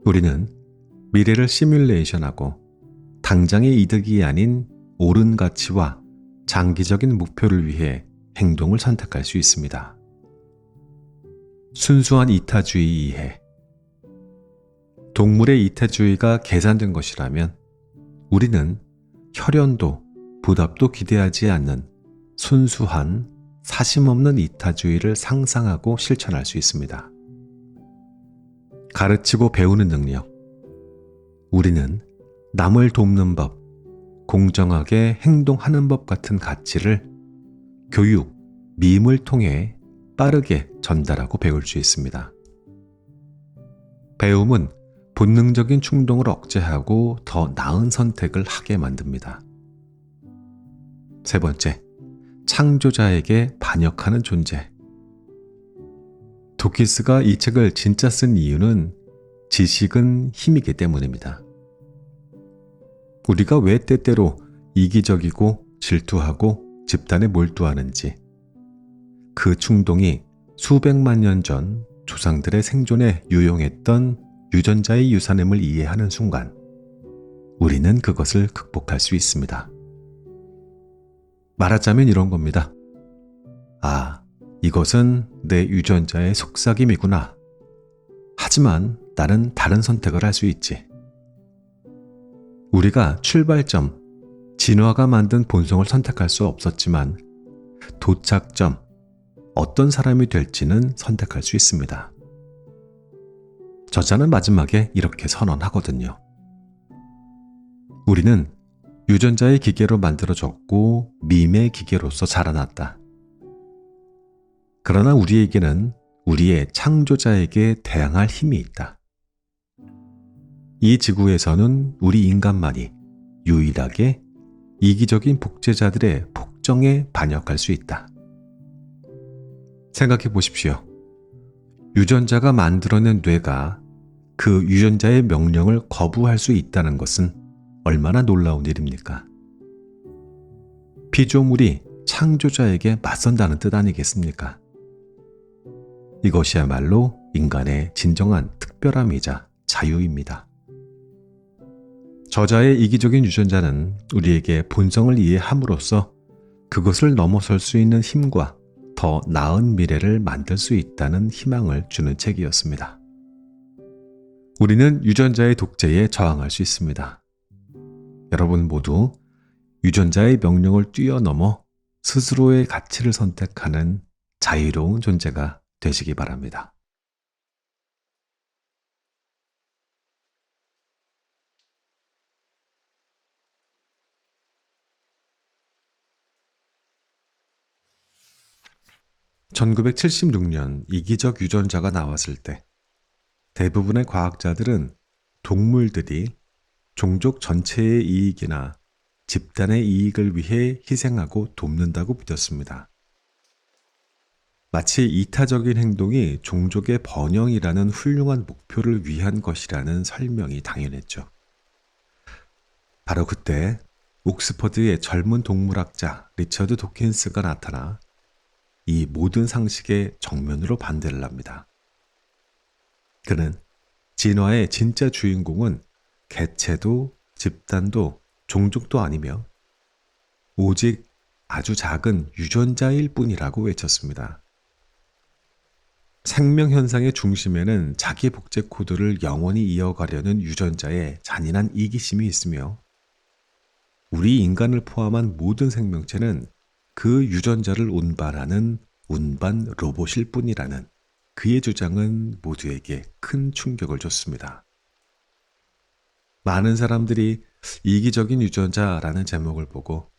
우리는 미래를 시뮬레이션하고 당장의 이득이 아닌 옳은 가치와 장기적인 목표를 위해 행동을 선택할 수 있습니다. 순수한 이타주의 이해. 동물의 이타주의가 계산된 것이라면 우리는 혈연도 보답도 기대하지 않는 순수한 사심없는 이타주의를 상상하고 실천할 수 있습니다. 가르치고 배우는 능력. 우리는 남을 돕는 법, 공정하게 행동하는 법 같은 가치를 교육, 밈을 통해 빠르게 전달하고 배울 수 있습니다. 배움은 본능적인 충동을 억제하고 더 나은 선택을 하게 만듭니다. 세 번째, 창조자에게 반역하는 존재. 도키스가 이 책을 진짜 쓴 이유는 지식은 힘이기 때문입니다. 우리가 왜 때때로 이기적이고 질투하고 집단에 몰두하는지, 그 충동이 수백만 년 전 조상들의 생존에 유용했던 유전자의 유산임을 이해하는 순간, 우리는 그것을 극복할 수 있습니다. 말하자면 이런 겁니다. 아, 이것은 내 유전자의 속삭임이구나. 하지만 나는 다른 선택을 할 수 있지. 우리가 출발점, 진화가 만든 본성을 선택할 수 없었지만 도착점, 어떤 사람이 될지는 선택할 수 있습니다. 저자는 마지막에 이렇게 선언하거든요. 우리는 유전자의 기계로 만들어졌고 밈의 기계로서 자라났다. 그러나 우리에게는 우리의 창조자에게 대항할 힘이 있다. 이 지구에서는 우리 인간만이 유일하게 이기적인 복제자들의 폭정에 반역할 수 있다. 생각해 보십시오. 유전자가 만들어낸 뇌가 그 유전자의 명령을 거부할 수 있다는 것은 얼마나 놀라운 일입니까? 피조물이 창조자에게 맞선다는 뜻 아니겠습니까? 이것이야말로 인간의 진정한 특별함이자 자유입니다. 저자의 이기적인 유전자는 우리에게 본성을 이해함으로써 그것을 넘어설 수 있는 힘과 더 나은 미래를 만들 수 있다는 희망을 주는 책이었습니다. 우리는 유전자의 독재에 저항할 수 있습니다. 여러분 모두 유전자의 명령을 뛰어넘어 스스로의 가치를 선택하는 자유로운 존재가 되시기 바랍니다. (1976년) 이기적 유전자가 나왔을 때 대부분의 과학자들은 동물들이 종족 전체의 이익이나 집단의 이익을 위해 희생하고 돕는다고 믿었습니다. 마치 이타적인 행동이 종족의 번영이라는 훌륭한 목표를 위한 것이라는 설명이 당연했죠. 바로 그때 옥스퍼드의 젊은 동물학자 리처드 도킨스가 나타나 이 모든 상식에 정면으로 반대를 합니다. 그는 진화의 진짜 주인공은 개체도 집단도 종족도 아니며 오직 아주 작은 유전자일 뿐이라고 외쳤습니다. 생명 현상의 중심에는 자기 복제 코드를 영원히 이어가려는 유전자의 잔인한 이기심이 있으며 우리 인간을 포함한 모든 생명체는 그 유전자를 운반하는 운반 로봇일 뿐이라는 그의 주장은 모두에게 큰 충격을 줬습니다. 많은 사람들이 이기적인 유전자라는 제목을 보고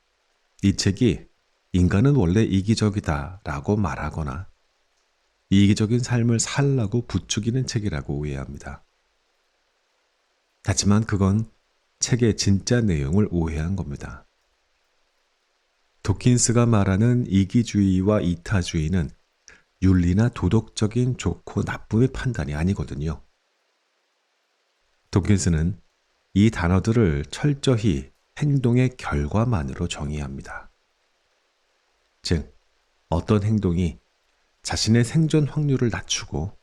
이 책이 인간은 원래 이기적이다 라고 말하거나 이기적인 삶을 살라고 부추기는 책이라고 오해합니다. 하지만 그건 책의 진짜 내용을 오해한 겁니다. 도킨스가 말하는 이기주의와 이타주의는 윤리나 도덕적인 좋고 나쁨의 판단이 아니거든요. 도킨스는 이 단어들을 철저히 행동의 결과만으로 정의합니다. 즉, 어떤 행동이 자신의 생존 확률을 낮추고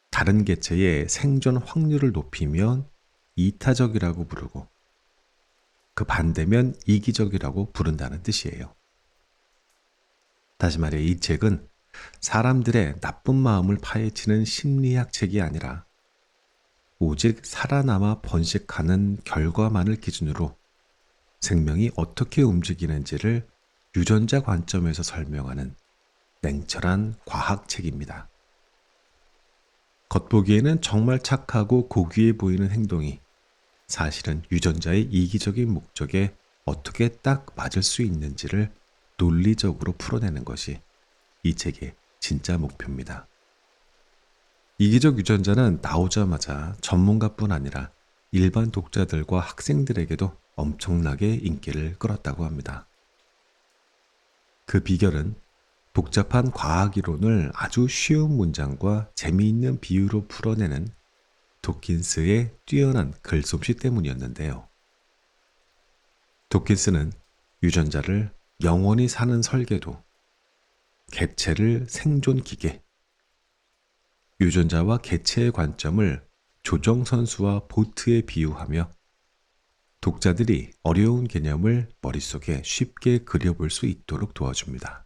다른 개체의 생존 확률을 높이면 이타적이라고 부르고 그 반대면 이기적이라고 부른다는 뜻이에요. 다시 말해 이 책은 사람들의 나쁜 마음을 파헤치는 심리학 책이 아니라 오직 살아남아 번식하는 결과만을 기준으로 생명이 어떻게 움직이는지를 유전자 관점에서 설명하는 냉철한 과학책입니다. 겉보기에는 정말 착하고 고귀해 보이는 행동이 사실은 유전자의 이기적인 목적에 어떻게 딱 맞을 수 있는지를 논리적으로 풀어내는 것이 이 책의 진짜 목표입니다. 이기적 유전자는 나오자마자 전문가뿐 아니라 일반 독자들과 학생들에게도 엄청나게 인기를 끌었다고 합니다. 그 비결은 복잡한 과학 이론을 아주 쉬운 문장과 재미있는 비유로 풀어내는 도킨스의 뛰어난 글솜씨 때문이었는데요. 도킨스는 유전자를 영원히 사는 설계도, 개체를 생존 기계, 유전자와 개체의 관점을 조정선수와 보트에 비유하며 독자들이 어려운 개념을 머릿속에 쉽게 그려볼 수 있도록 도와줍니다.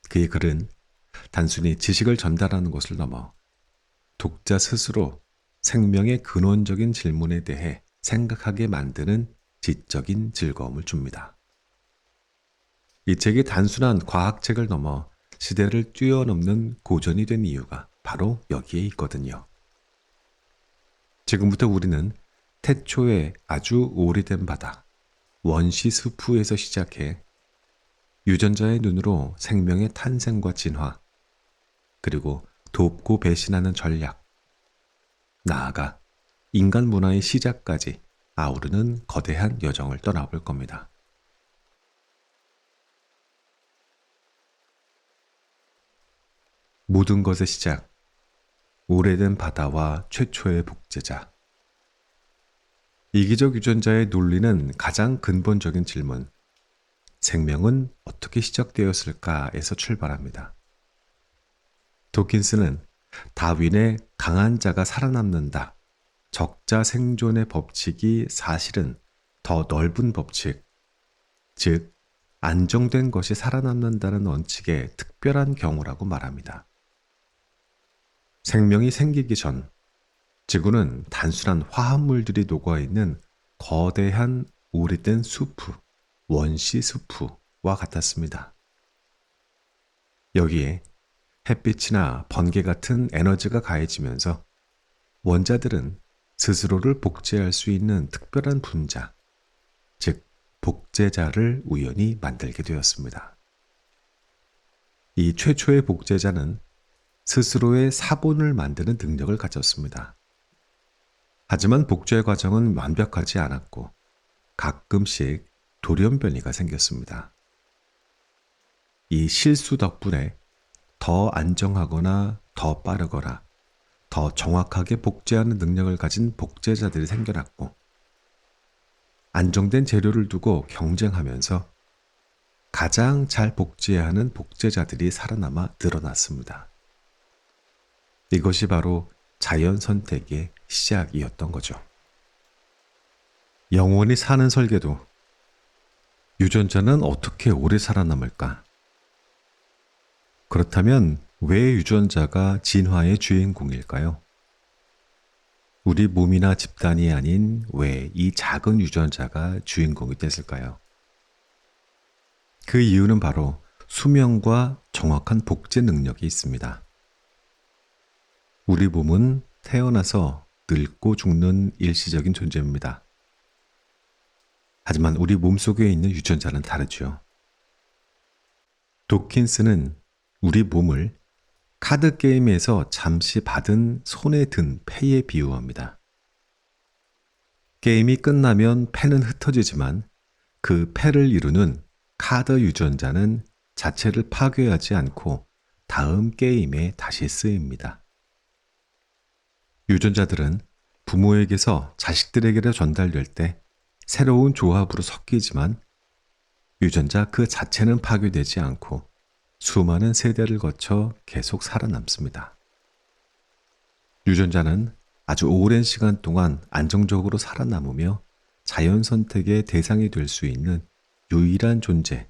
그의 글은 단순히 지식을 전달하는 것을 넘어 독자 스스로 생명의 근원적인 질문에 대해 생각하게 만드는 지적인 즐거움을 줍니다. 이 책이 단순한 과학책을 넘어 시대를 뛰어넘는 고전이 된 이유가 바로 여기에 있거든요. 지금부터 우리는 태초의 아주 오래된 바다, 원시수프에서 시작해 유전자의 눈으로 생명의 탄생과 진화, 그리고 돕고 배신하는 전략, 나아가 인간 문화의 시작까지 아우르는 거대한 여정을 떠나볼 겁니다. 모든 것의 시작, 오래된 바다와 최초의 복제자. 이기적 유전자의 논리는 가장 근본적인 질문, 생명은 어떻게 시작되었을까에서 출발합니다. 도킨스는 다윈의 강한 자가 살아남는다, 적자 생존의 법칙이 사실은 더 넓은 법칙, 즉 안정된 것이 살아남는다는 원칙의 특별한 경우라고 말합니다. 생명이 생기기 전 지구는 단순한 화합물들이 녹아있는 거대한 오래된 수프, 원시 수프와 같았습니다. 여기에 햇빛이나 번개 같은 에너지가 가해지면서 원자들은 스스로를 복제할 수 있는 특별한 분자, 즉 복제자를 우연히 만들게 되었습니다. 이 최초의 복제자는 스스로의 사본을 만드는 능력을 가졌습니다. 하지만 복제 과정은 완벽하지 않았고 가끔씩 돌연변이가 생겼습니다. 이 실수 덕분에 더 안정하거나 더 빠르거나 더 정확하게 복제하는 능력을 가진 복제자들이 생겨났고 안정된 재료를 두고 경쟁하면서 가장 잘 복제하는 복제자들이 살아남아 늘어났습니다. 이것이 바로 자연 선택의 시작이었던 거죠. 영원히 사는 설계도, 유전자는 어떻게 오래 살아남을까? 그렇다면 왜 유전자가 진화의 주인공일까요? 우리 몸이나 집단이 아닌 왜 이 작은 유전자가 주인공이 됐을까요? 그 이유는 바로 수명과 정확한 복제 능력이 있습니다. 우리 몸은 태어나서 늙고 죽는 일시적인 존재입니다. 하지만 우리 몸속에 있는 유전자는 다르죠. 도킨스는 우리 몸을 카드 게임에서 잠시 받은 손에 든 패에 비유합니다. 게임이 끝나면 패는 흩어지지만 그 패를 이루는 카드 유전자는 자체를 파괴하지 않고 다음 게임에 다시 쓰입니다. 유전자들은 부모에게서 자식들에게로 전달될 때 새로운 조합으로 섞이지만 유전자 그 자체는 파괴되지 않고 수많은 세대를 거쳐 계속 살아남습니다. 유전자는 아주 오랜 시간 동안 안정적으로 살아남으며 자연 선택의 대상이 될 수 있는 유일한 존재,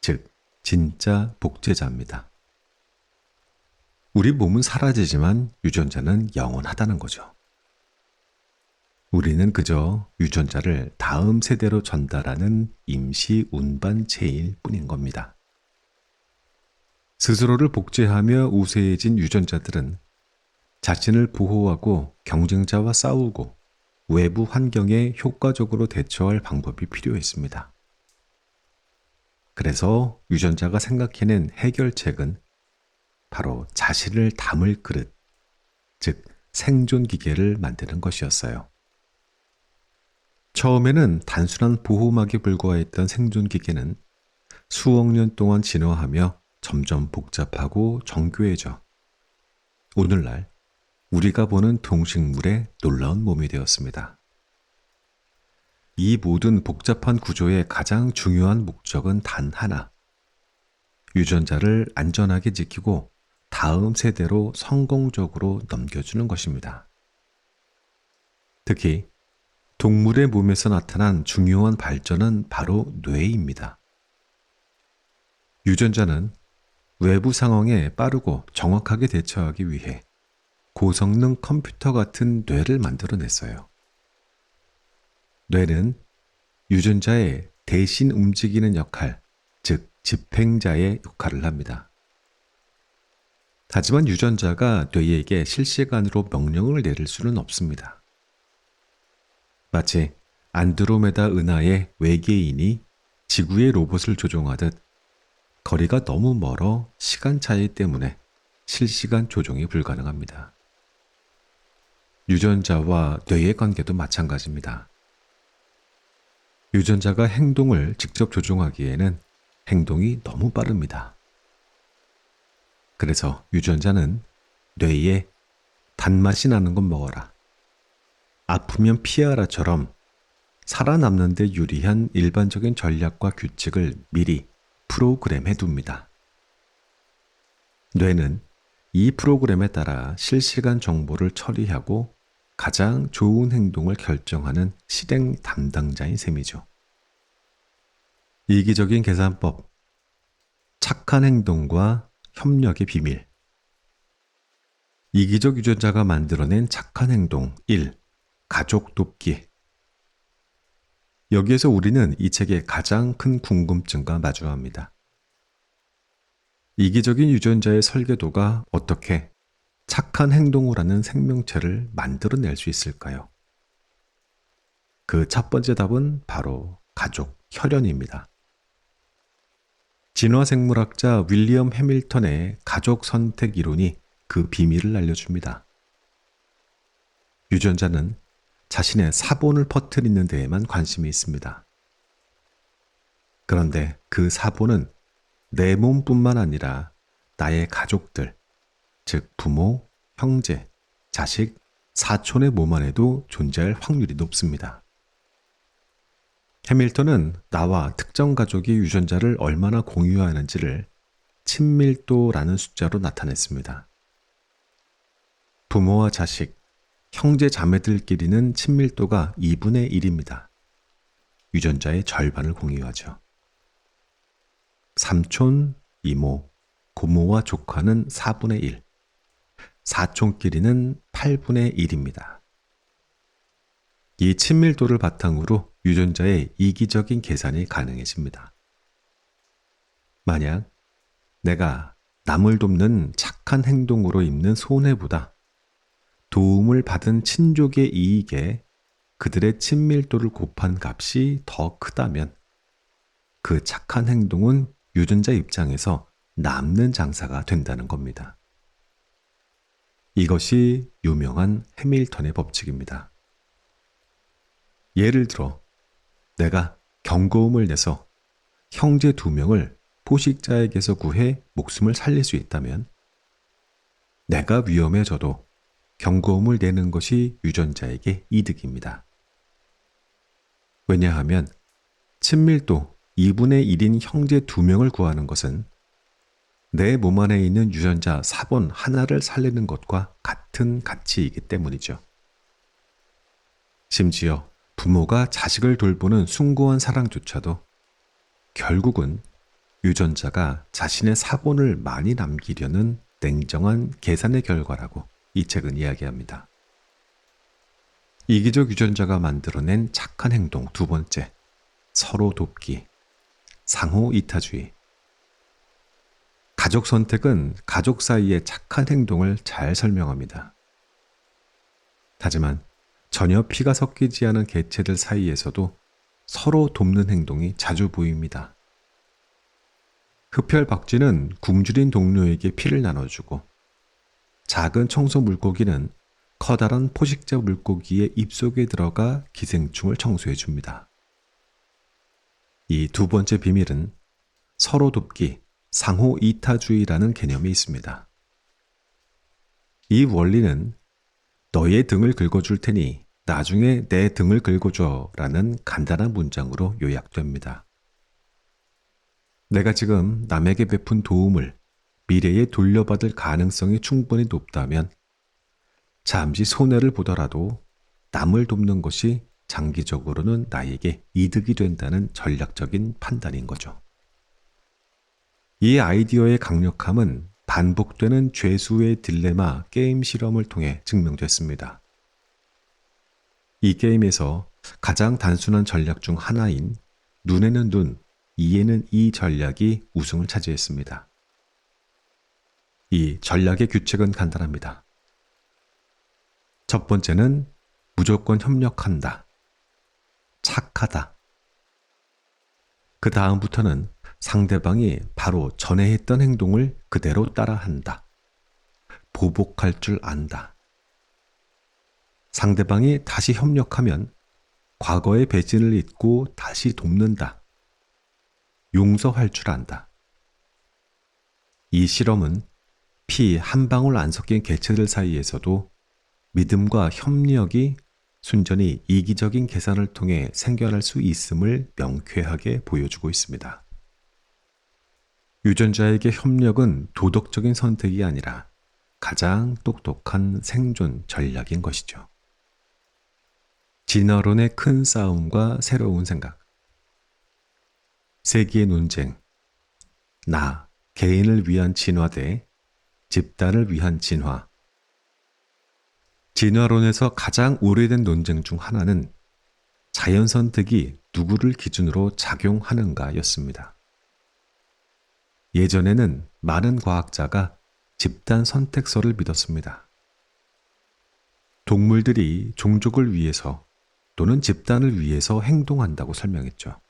즉 진짜 복제자입니다. 우리 몸은 사라지지만 유전자는 영원하다는 거죠. 우리는 그저 유전자를 다음 세대로 전달하는 임시 운반체일 뿐인 겁니다. 스스로를 복제하며 우세해진 유전자들은 자신을 보호하고 경쟁자와 싸우고 외부 환경에 효과적으로 대처할 방법이 필요했습니다. 그래서 유전자가 생각해낸 해결책은 바로 자신을 담을 그릇, 즉 생존 기계를 만드는 것이었어요. 처음에는 단순한 보호막에 불과했던 생존 기계는 수억 년 동안 진화하며 점점 복잡하고 정교해져 오늘날 우리가 보는 동식물의 놀라운 몸이 되었습니다. 이 모든 복잡한 구조의 가장 중요한 목적은 단 하나, 유전자를 안전하게 지키고 다음 세대로 성공적으로 넘겨주는 것입니다. 특히 동물의 몸에서 나타난 중요한 발전은 바로 뇌입니다. 유전자는 외부 상황에 빠르고 정확하게 대처하기 위해 고성능 컴퓨터 같은 뇌를 만들어냈어요. 뇌는 유전자의 대신 움직이는 역할, 즉 집행자의 역할을 합니다. 하지만 유전자가 뇌에게 실시간으로 명령을 내릴 수는 없습니다. 마치 안드로메다 은하의 외계인이 지구의 로봇을 조종하듯 거리가 너무 멀어 시간 차이 때문에 실시간 조종이 불가능합니다. 유전자와 뇌의 관계도 마찬가지입니다. 유전자가 행동을 직접 조종하기에는 행동이 너무 빠릅니다. 그래서 유전자는 뇌에 단맛이 나는 것 먹어라, 아프면 피하라처럼 살아남는 데 유리한 일반적인 전략과 규칙을 미리 프로그램해 둡니다. 뇌는 이 프로그램에 따라 실시간 정보를 처리하고 가장 좋은 행동을 결정하는 실행 담당자인 셈이죠. 이기적인 계산법, 착한 행동과 협력의 비밀. 이기적 유전자가 만들어낸 착한 행동 1. 가족 돕기. 여기에서 우리는 이 책의 가장 큰 궁금증과 마주합니다. 이기적인 유전자의 설계도가 어떻게 착한 행동을 하는 생명체를 만들어낼 수 있을까요? 그 첫 번째 답은 바로 가족, 혈연입니다. 진화생물학자 윌리엄 해밀턴의 가족 선택 이론이 그 비밀을 알려줍니다. 유전자는 자신의 사본을 퍼뜨리는 데에만 관심이 있습니다. 그런데 그 사본은 내 몸뿐만 아니라 나의 가족들, 즉 부모, 형제, 자식, 사촌의 몸 안에도 존재할 확률이 높습니다. 해밀턴은 나와 특정 가족이 유전자를 얼마나 공유하는지를 친밀도라는 숫자로 나타냈습니다. 부모와 자식, 형제 자매들끼리는 친밀도가 2분의 1입니다. 유전자의 절반을 공유하죠. 삼촌, 이모, 고모와 조카는 4분의 1, 사촌끼리는 8분의 1입니다. 이 친밀도를 바탕으로 유전자의 이기적인 계산이 가능해집니다. 만약 내가 남을 돕는 착한 행동으로 입는 손해보다 도움을 받은 친족의 이익에 그들의 친밀도를 곱한 값이 더 크다면 그 착한 행동은 유전자 입장에서 남는 장사가 된다는 겁니다. 이것이 유명한 해밀턴의 법칙입니다. 예를 들어 내가 경고음을 내서 형제 2명을 포식자에게서 구해 목숨을 살릴 수 있다면 내가 위험해져도 경고음을 내는 것이 유전자에게 이득입니다. 왜냐하면 친밀도 2분의 1인 형제 2명을 구하는 것은 내 몸 안에 있는 유전자 4번 하나를 살리는 것과 같은 가치이기 때문이죠. 심지어 부모가 자식을 돌보는 숭고한 사랑조차도 결국은 유전자가 자신의 사본을 많이 남기려는 냉정한 계산의 결과라고 이 책은 이야기합니다. 이기적 유전자가 만들어낸 착한 행동 2번째, 서로 돕기, 상호 이타주의. 가족 선택은 가족 사이의 착한 행동을 잘 설명합니다. 하지만 전혀 피가 섞이지 않은 개체들 사이에서도 서로 돕는 행동이 자주 보입니다. 흡혈박쥐는 굶주린 동료에게 피를 나눠주고 작은 청소 물고기는 커다란 포식자 물고기의 입속에 들어가 기생충을 청소해 줍니다. 이 2번째 비밀은 서로 돕기, 상호 이타주의라는 개념이 있습니다. 이 원리는 너의 등을 긁어줄 테니 나중에 내 등을 긁어줘 라는 간단한 문장으로 요약됩니다. 내가 지금 남에게 베푼 도움을 미래에 돌려받을 가능성이 충분히 높다면 잠시 손해를 보더라도 남을 돕는 것이 장기적으로는 나에게 이득이 된다는 전략적인 판단인 거죠. 이 아이디어의 강력함은 반복되는 죄수의 딜레마 게임 실험을 통해 증명됐습니다. 이 게임에서 가장 단순한 전략 중 하나인 눈에는 눈, 이에는 이 전략이 우승을 차지했습니다. 이 전략의 규칙은 간단합니다. 첫 번째는 무조건 협력한다. 착하다. 그 다음부터는 상대방이 바로 전에 했던 행동을 그대로 따라한다. 보복할 줄 안다. 상대방이 다시 협력하면 과거의 배신을 잊고 다시 돕는다. 용서할 줄 안다. 이 실험은 피 한 방울 안 섞인 개체들 사이에서도 믿음과 협력이 순전히 이기적인 계산을 통해 생겨날 수 있음을 명쾌하게 보여주고 있습니다. 유전자에게 협력은 도덕적인 선택이 아니라 가장 똑똑한 생존 전략인 것이죠. 진화론의 큰 싸움과 새로운 생각. 세기의 논쟁. 나, 개인을 위한 진화 대 집단을 위한 진화. 진화론에서 가장 오래된 논쟁 중 하나는 자연 선택이 누구를 기준으로 작용하는가였습니다. 예전에는 많은 과학자가 집단 선택설을 믿었습니다. 동물들이 종족을 위해서 또는 집단을 위해서 행동한다고 설명했죠.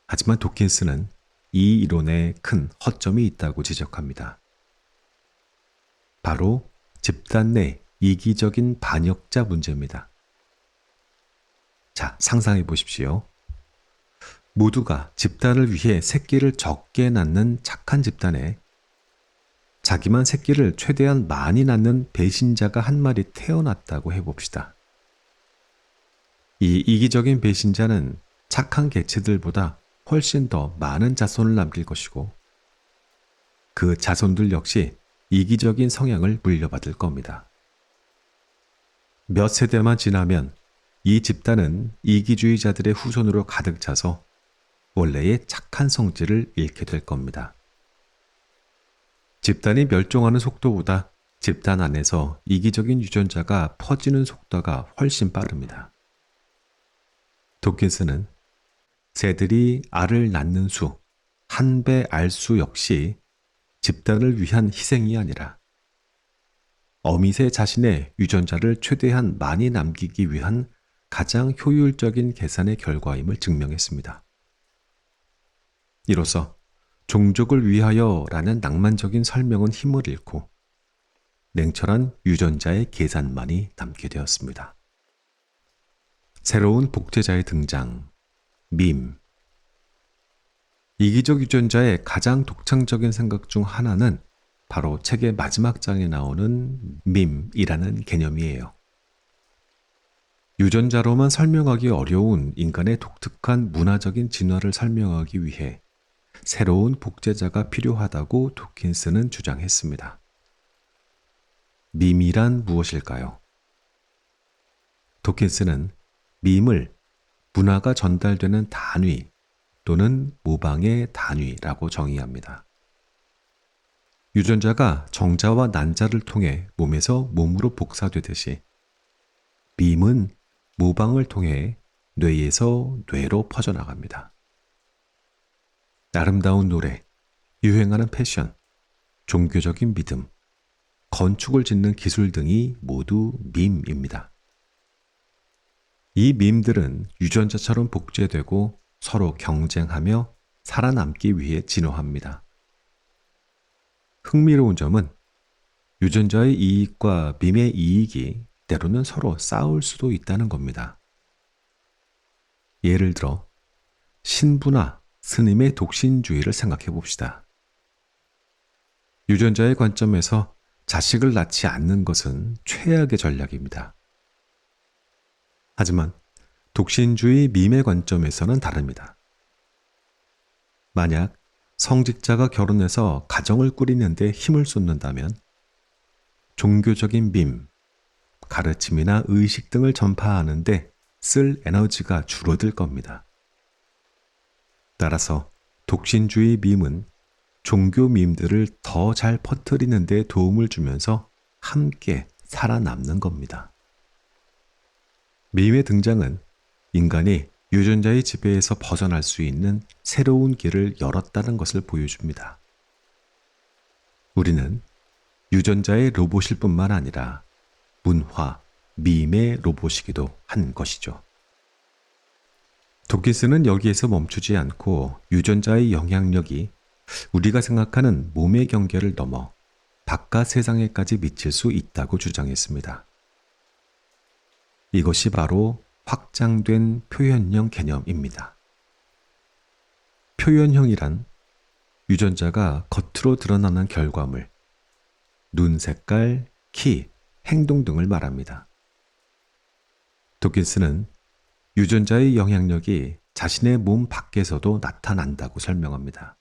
하지만 도킨스는 이 이론에 큰 허점이 있다고 지적합니다. 바로 집단 내 이기적인 반역자 문제입니다. 자, 상상해 보십시오. 모두가 집단을 위해 새끼를 적게 낳는 착한 집단에 자기만 새끼를 최대한 많이 낳는 배신자가 한 마리 태어났다고 해봅시다. 이 이기적인 배신자는 착한 개체들보다 훨씬 더 많은 자손을 남길 것이고 그 자손들 역시 이기적인 성향을 물려받을 겁니다. 몇 세대만 지나면 이 집단은 이기주의자들의 후손으로 가득 차서 원래의 착한 성질을 잃게 될 겁니다. 집단이 멸종하는 속도보다 집단 안에서 이기적인 유전자가 퍼지는 속도가 훨씬 빠릅니다. 도킨스는 새들이 알을 낳는 수, 한 배 알수 역시 집단을 위한 희생이 아니라 어미새 자신의 유전자를 최대한 많이 남기기 위한 가장 효율적인 계산의 결과임을 증명했습니다. 이로써 종족을 위하여라는 낭만적인 설명은 힘을 잃고 냉철한 유전자의 계산만이 남게 되었습니다. 새로운 복제자의 등장, 밈. 이기적 유전자의 가장 독창적인 생각 중 하나는 바로 책의 마지막 장에 나오는 밈이라는 개념이에요. 유전자로만 설명하기 어려운 인간의 독특한 문화적인 진화를 설명하기 위해 새로운 복제자가 필요하다고 도킨스는 주장했습니다. 밈이란 무엇일까요? 도킨스는 밈을 문화가 전달되는 단위 또는 모방의 단위라고 정의합니다. 유전자가 정자와 난자를 통해 몸에서 몸으로 복사되듯이 밈은 모방을 통해 뇌에서 뇌로 퍼져나갑니다. 아름다운 노래, 유행하는 패션, 종교적인 믿음, 건축을 짓는 기술 등이 모두 밈입니다. 이 밈들은 유전자처럼 복제되고 서로 경쟁하며 살아남기 위해 진화합니다. 흥미로운 점은 유전자의 이익과 밈의 이익이 때로는 서로 싸울 수도 있다는 겁니다. 예를 들어 신부나 스님의 독신주의를 생각해 봅시다. 유전자의 관점에서 자식을 낳지 않는 것은 최악의 전략입니다. 하지만 독신주의 밈의 관점에서는 다릅니다. 만약 성직자가 결혼해서 가정을 꾸리는데 힘을 쏟는다면 종교적인 밈, 가르침이나 의식 등을 전파하는데 쓸 에너지가 줄어들 겁니다. 따라서 독신주의 밈은 종교 밈들을 더 잘 퍼뜨리는 데 도움을 주면서 함께 살아남는 겁니다. 밈의 등장은 인간이 유전자의 지배에서 벗어날 수 있는 새로운 길을 열었다는 것을 보여줍니다. 우리는 유전자의 로봇일 뿐만 아니라 문화, 밈의 로봇이기도 한 것이죠. 도킨스는 여기에서 멈추지 않고 유전자의 영향력이 우리가 생각하는 몸의 경계를 넘어 바깥 세상에까지 미칠 수 있다고 주장했습니다. 이것이 바로 확장된 표현형 개념입니다. 표현형이란 유전자가 겉으로 드러나는 결과물, 눈 색깔, 키, 행동 등을 말합니다. 도킨스는 유전자의 영향력이 자신의 몸 밖에서도 나타난다고 설명합니다.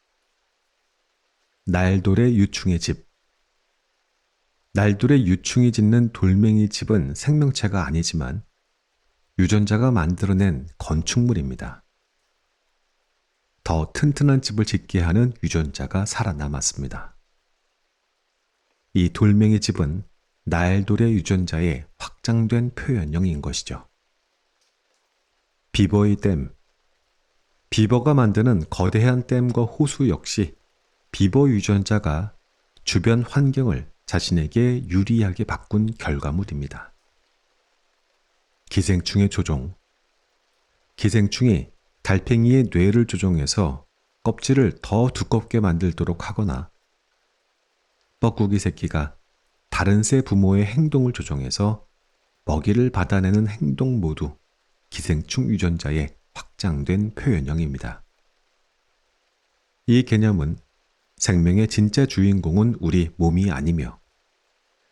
날돌의 유충의 집. 날돌의 유충이 짓는 돌멩이 집은 생명체가 아니지만 유전자가 만들어낸 건축물입니다. 더 튼튼한 집을 짓게 하는 유전자가 살아남았습니다. 이 돌멩이 집은 날돌의 유전자의 확장된 표현형인 것이죠. 비버의 댐. 비버가 만드는 거대한 댐과 호수 역시 비버 유전자가 주변 환경을 자신에게 유리하게 바꾼 결과물입니다. 기생충의 조종. 기생충이 달팽이의 뇌를 조종해서 껍질을 더 두껍게 만들도록 하거나 뻐꾸기 새끼가 다른 새 부모의 행동을 조종해서 먹이를 받아내는 행동 모두 기생충 유전자의 확장된 표현형입니다. 이 개념은 생명의 진짜 주인공은 우리 몸이 아니며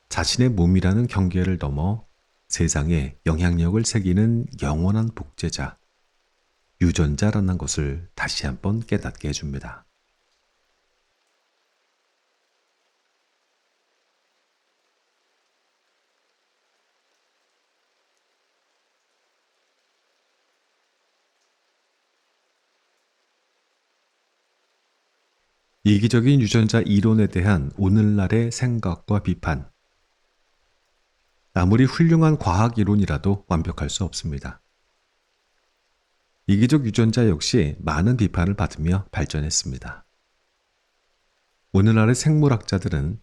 자신의 몸이라는 경계를 넘어 세상에 영향력을 새기는 영원한 복제자, 유전자라는 것을 다시 한번 깨닫게 해줍니다. 이기적인 유전자 이론에 대한 오늘날의 생각과 비판. 아무리 훌륭한 과학 이론이라도 완벽할 수 없습니다. 이기적 유전자 역시 많은 비판을 받으며 발전했습니다. 오늘날의 생물학자들은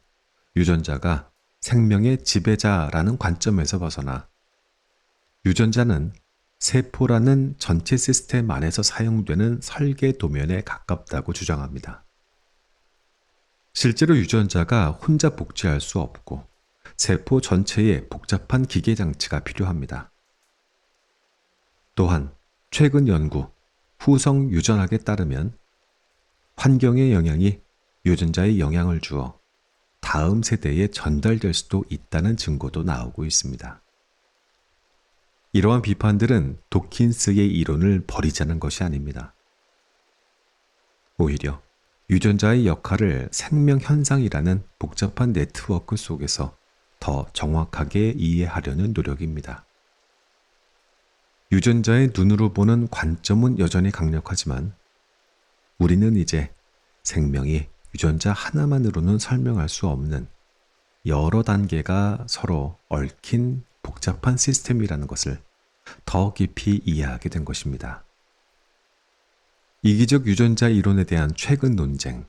유전자가 생명의 지배자라는 관점에서 벗어나 유전자는 세포라는 전체 시스템 안에서 사용되는 설계 도면에 가깝다고 주장합니다. 실제로 유전자가 혼자 복제할 수 없고 세포 전체에 복잡한 기계 장치가 필요합니다. 또한 최근 연구, 후성 유전학에 따르면 환경의 영향이 유전자에 영향을 주어 다음 세대에 전달될 수도 있다는 증거도 나오고 있습니다. 이러한 비판들은 도킨스의 이론을 버리자는 것이 아닙니다. 오히려 유전자의 역할을 생명현상이라는 복잡한 네트워크 속에서 더 정확하게 이해하려는 노력입니다. 유전자의 눈으로 보는 관점은 여전히 강력하지만 우리는 이제 생명이 유전자 하나만으로는 설명할 수 없는 여러 단계가 서로 얽힌 복잡한 시스템이라는 것을 더 깊이 이해하게 된 것입니다. 이기적 유전자 이론에 대한 최근 논쟁.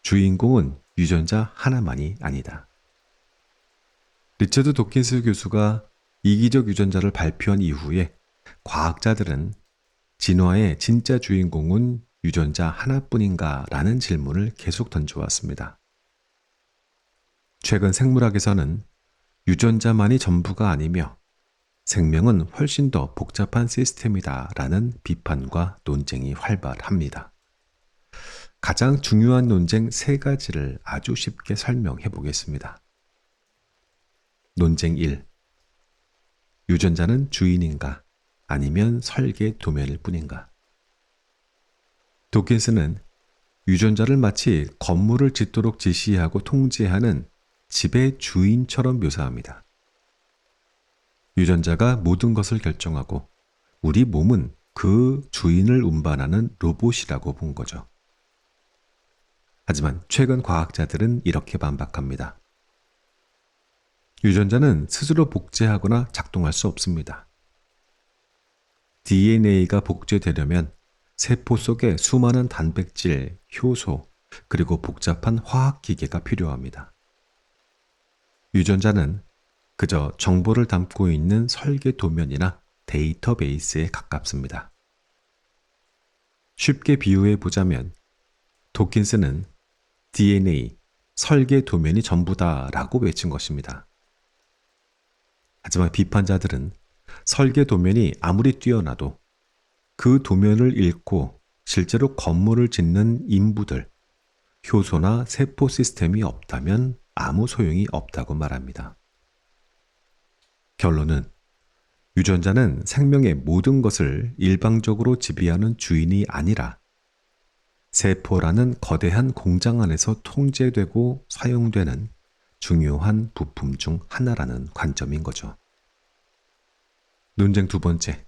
주인공은 유전자 하나만이 아니다. 리처드 도킨스 교수가 이기적 유전자를 발표한 이후에 과학자들은 진화의 진짜 주인공은 유전자 하나뿐인가 라는 질문을 계속 던져왔습니다. 최근 생물학에서는 유전자만이 전부가 아니며 생명은 훨씬 더 복잡한 시스템이다 라는 비판과 논쟁이 활발합니다. 가장 중요한 논쟁 3가지를 아주 쉽게 설명해 보겠습니다. 논쟁 1. 유전자는 주인인가 아니면 설계 도면일 뿐인가? 도킨스는 유전자를 마치 건물을 짓도록 지시하고 통제하는 집의 주인처럼 묘사합니다. 유전자가 모든 것을 결정하고 우리 몸은 그 주인을 운반하는 로봇이라고 본 거죠. 하지만 최근 과학자들은 이렇게 반박합니다. 유전자는 스스로 복제하거나 작동할 수 없습니다. DNA가 복제되려면 세포 속에 수많은 단백질, 효소, 그리고 복잡한 화학기계가 필요합니다. 유전자는 그저 정보를 담고 있는 설계 도면이나 데이터베이스에 가깝습니다. 쉽게 비유해 보자면 도킨스는 DNA, 설계 도면이 전부다라고 외친 것입니다. 하지만 비판자들은 설계 도면이 아무리 뛰어나도 그 도면을 읽고 실제로 건물을 짓는 인부들, 효소나 세포 시스템이 없다면 아무 소용이 없다고 말합니다. 결론은 유전자는 생명의 모든 것을 일방적으로 지배하는 주인이 아니라 세포라는 거대한 공장 안에서 통제되고 사용되는 중요한 부품 중 하나라는 관점인 거죠. 논쟁 2번째.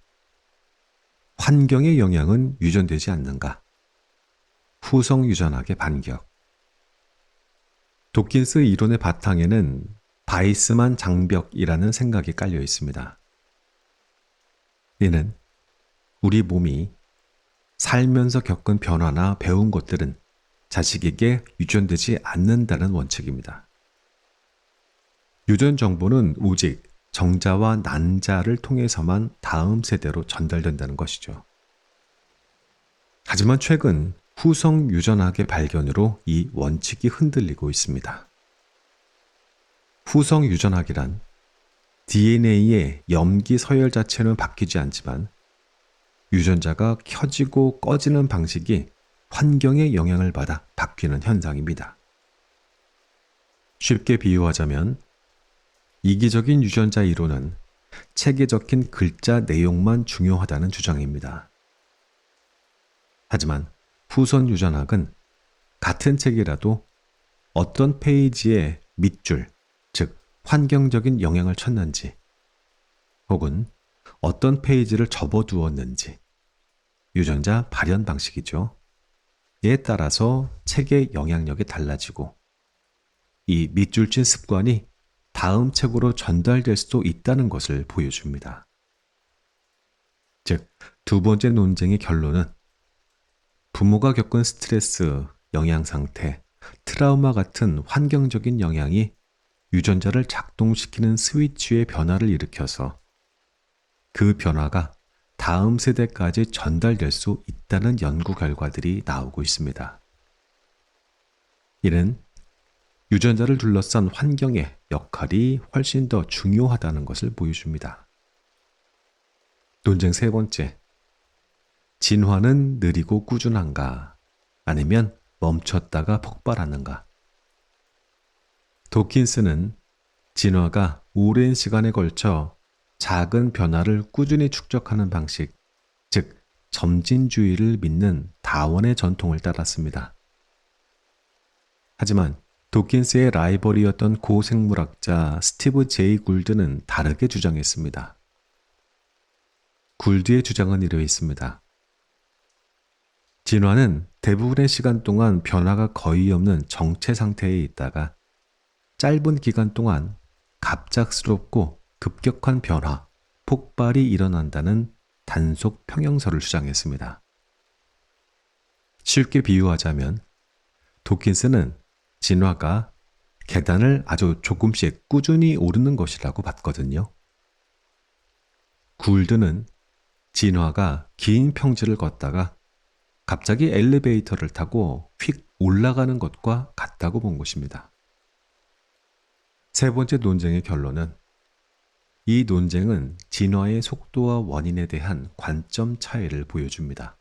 환경의 영향은 유전되지 않는가? 후성 유전학의 반격. 도킨스 이론의 바탕에는 바이스만 장벽이라는 생각이 깔려 있습니다. 이는 우리 몸이 살면서 겪은 변화나 배운 것들은 자식에게 유전되지 않는다는 원칙입니다. 유전 정보는 오직 정자와 난자를 통해서만 다음 세대로 전달된다는 것이죠. 하지만 최근 후성 유전학의 발견으로 이 원칙이 흔들리고 있습니다. 후성 유전학이란 DNA의 염기 서열 자체는 바뀌지 않지만 유전자가 켜지고 꺼지는 방식이 환경의 영향을 받아 바뀌는 현상입니다. 쉽게 비유하자면 이기적인 유전자 이론은 책에 적힌 글자 내용만 중요하다는 주장입니다. 하지만 후선 유전학은 같은 책이라도 어떤 페이지에 밑줄, 즉 환경적인 영향을 쳤는지 혹은 어떤 페이지를 접어두었는지 유전자 발현 방식이죠. 따라서 책의 영향력이 달라지고 이 밑줄 친 습관이 다음 책으로 전달될 수도 있다는 것을 보여줍니다. 즉, 두 번째 논쟁의 결론은 부모가 겪은 스트레스, 영양 상태, 트라우마 같은 환경적인 영향이 유전자를 작동시키는 스위치의 변화를 일으켜서 그 변화가 다음 세대까지 전달될 수 있다는 연구 결과들이 나오고 있습니다. 이는 유전자를 둘러싼 환경의 역할이 훨씬 더 중요하다는 것을 보여줍니다. 논쟁 세 번째, 진화는 느리고 꾸준한가? 아니면 멈췄다가 폭발하는가? 도킨스는 진화가 오랜 시간에 걸쳐 작은 변화를 꾸준히 축적하는 방식, 즉 점진주의를 믿는 다원의 전통을 따랐습니다. 하지만 도킨스의 라이벌이었던 고생물학자 스티브 제이 굴드는 다르게 주장했습니다. 굴드의 주장은 이러 있습니다. 진화는 대부분의 시간 동안 변화가 거의 없는 정체 상태에 있다가 짧은 기간 동안 갑작스럽고 급격한 변화, 폭발이 일어난다는 단속 평형설을 주장했습니다. 쉽게 비유하자면 도킨스는 진화가 계단을 아주 조금씩 꾸준히 오르는 것이라고 봤거든요. 굴드는 진화가 긴 평지를 걷다가 갑자기 엘리베이터를 타고 휙 올라가는 것과 같다고 본 것입니다. 세 번째 논쟁의 결론은 이 논쟁은 진화의 속도와 원인에 대한 관점 차이를 보여줍니다.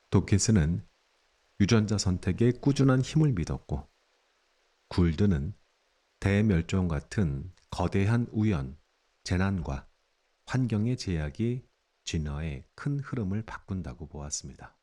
도킨스는 유전자 선택에 꾸준한 힘을 믿었고 굴드는 대멸종 같은 거대한 우연, 재난과 환경의 제약이 진화의 큰 흐름을 바꾼다고 보았습니다.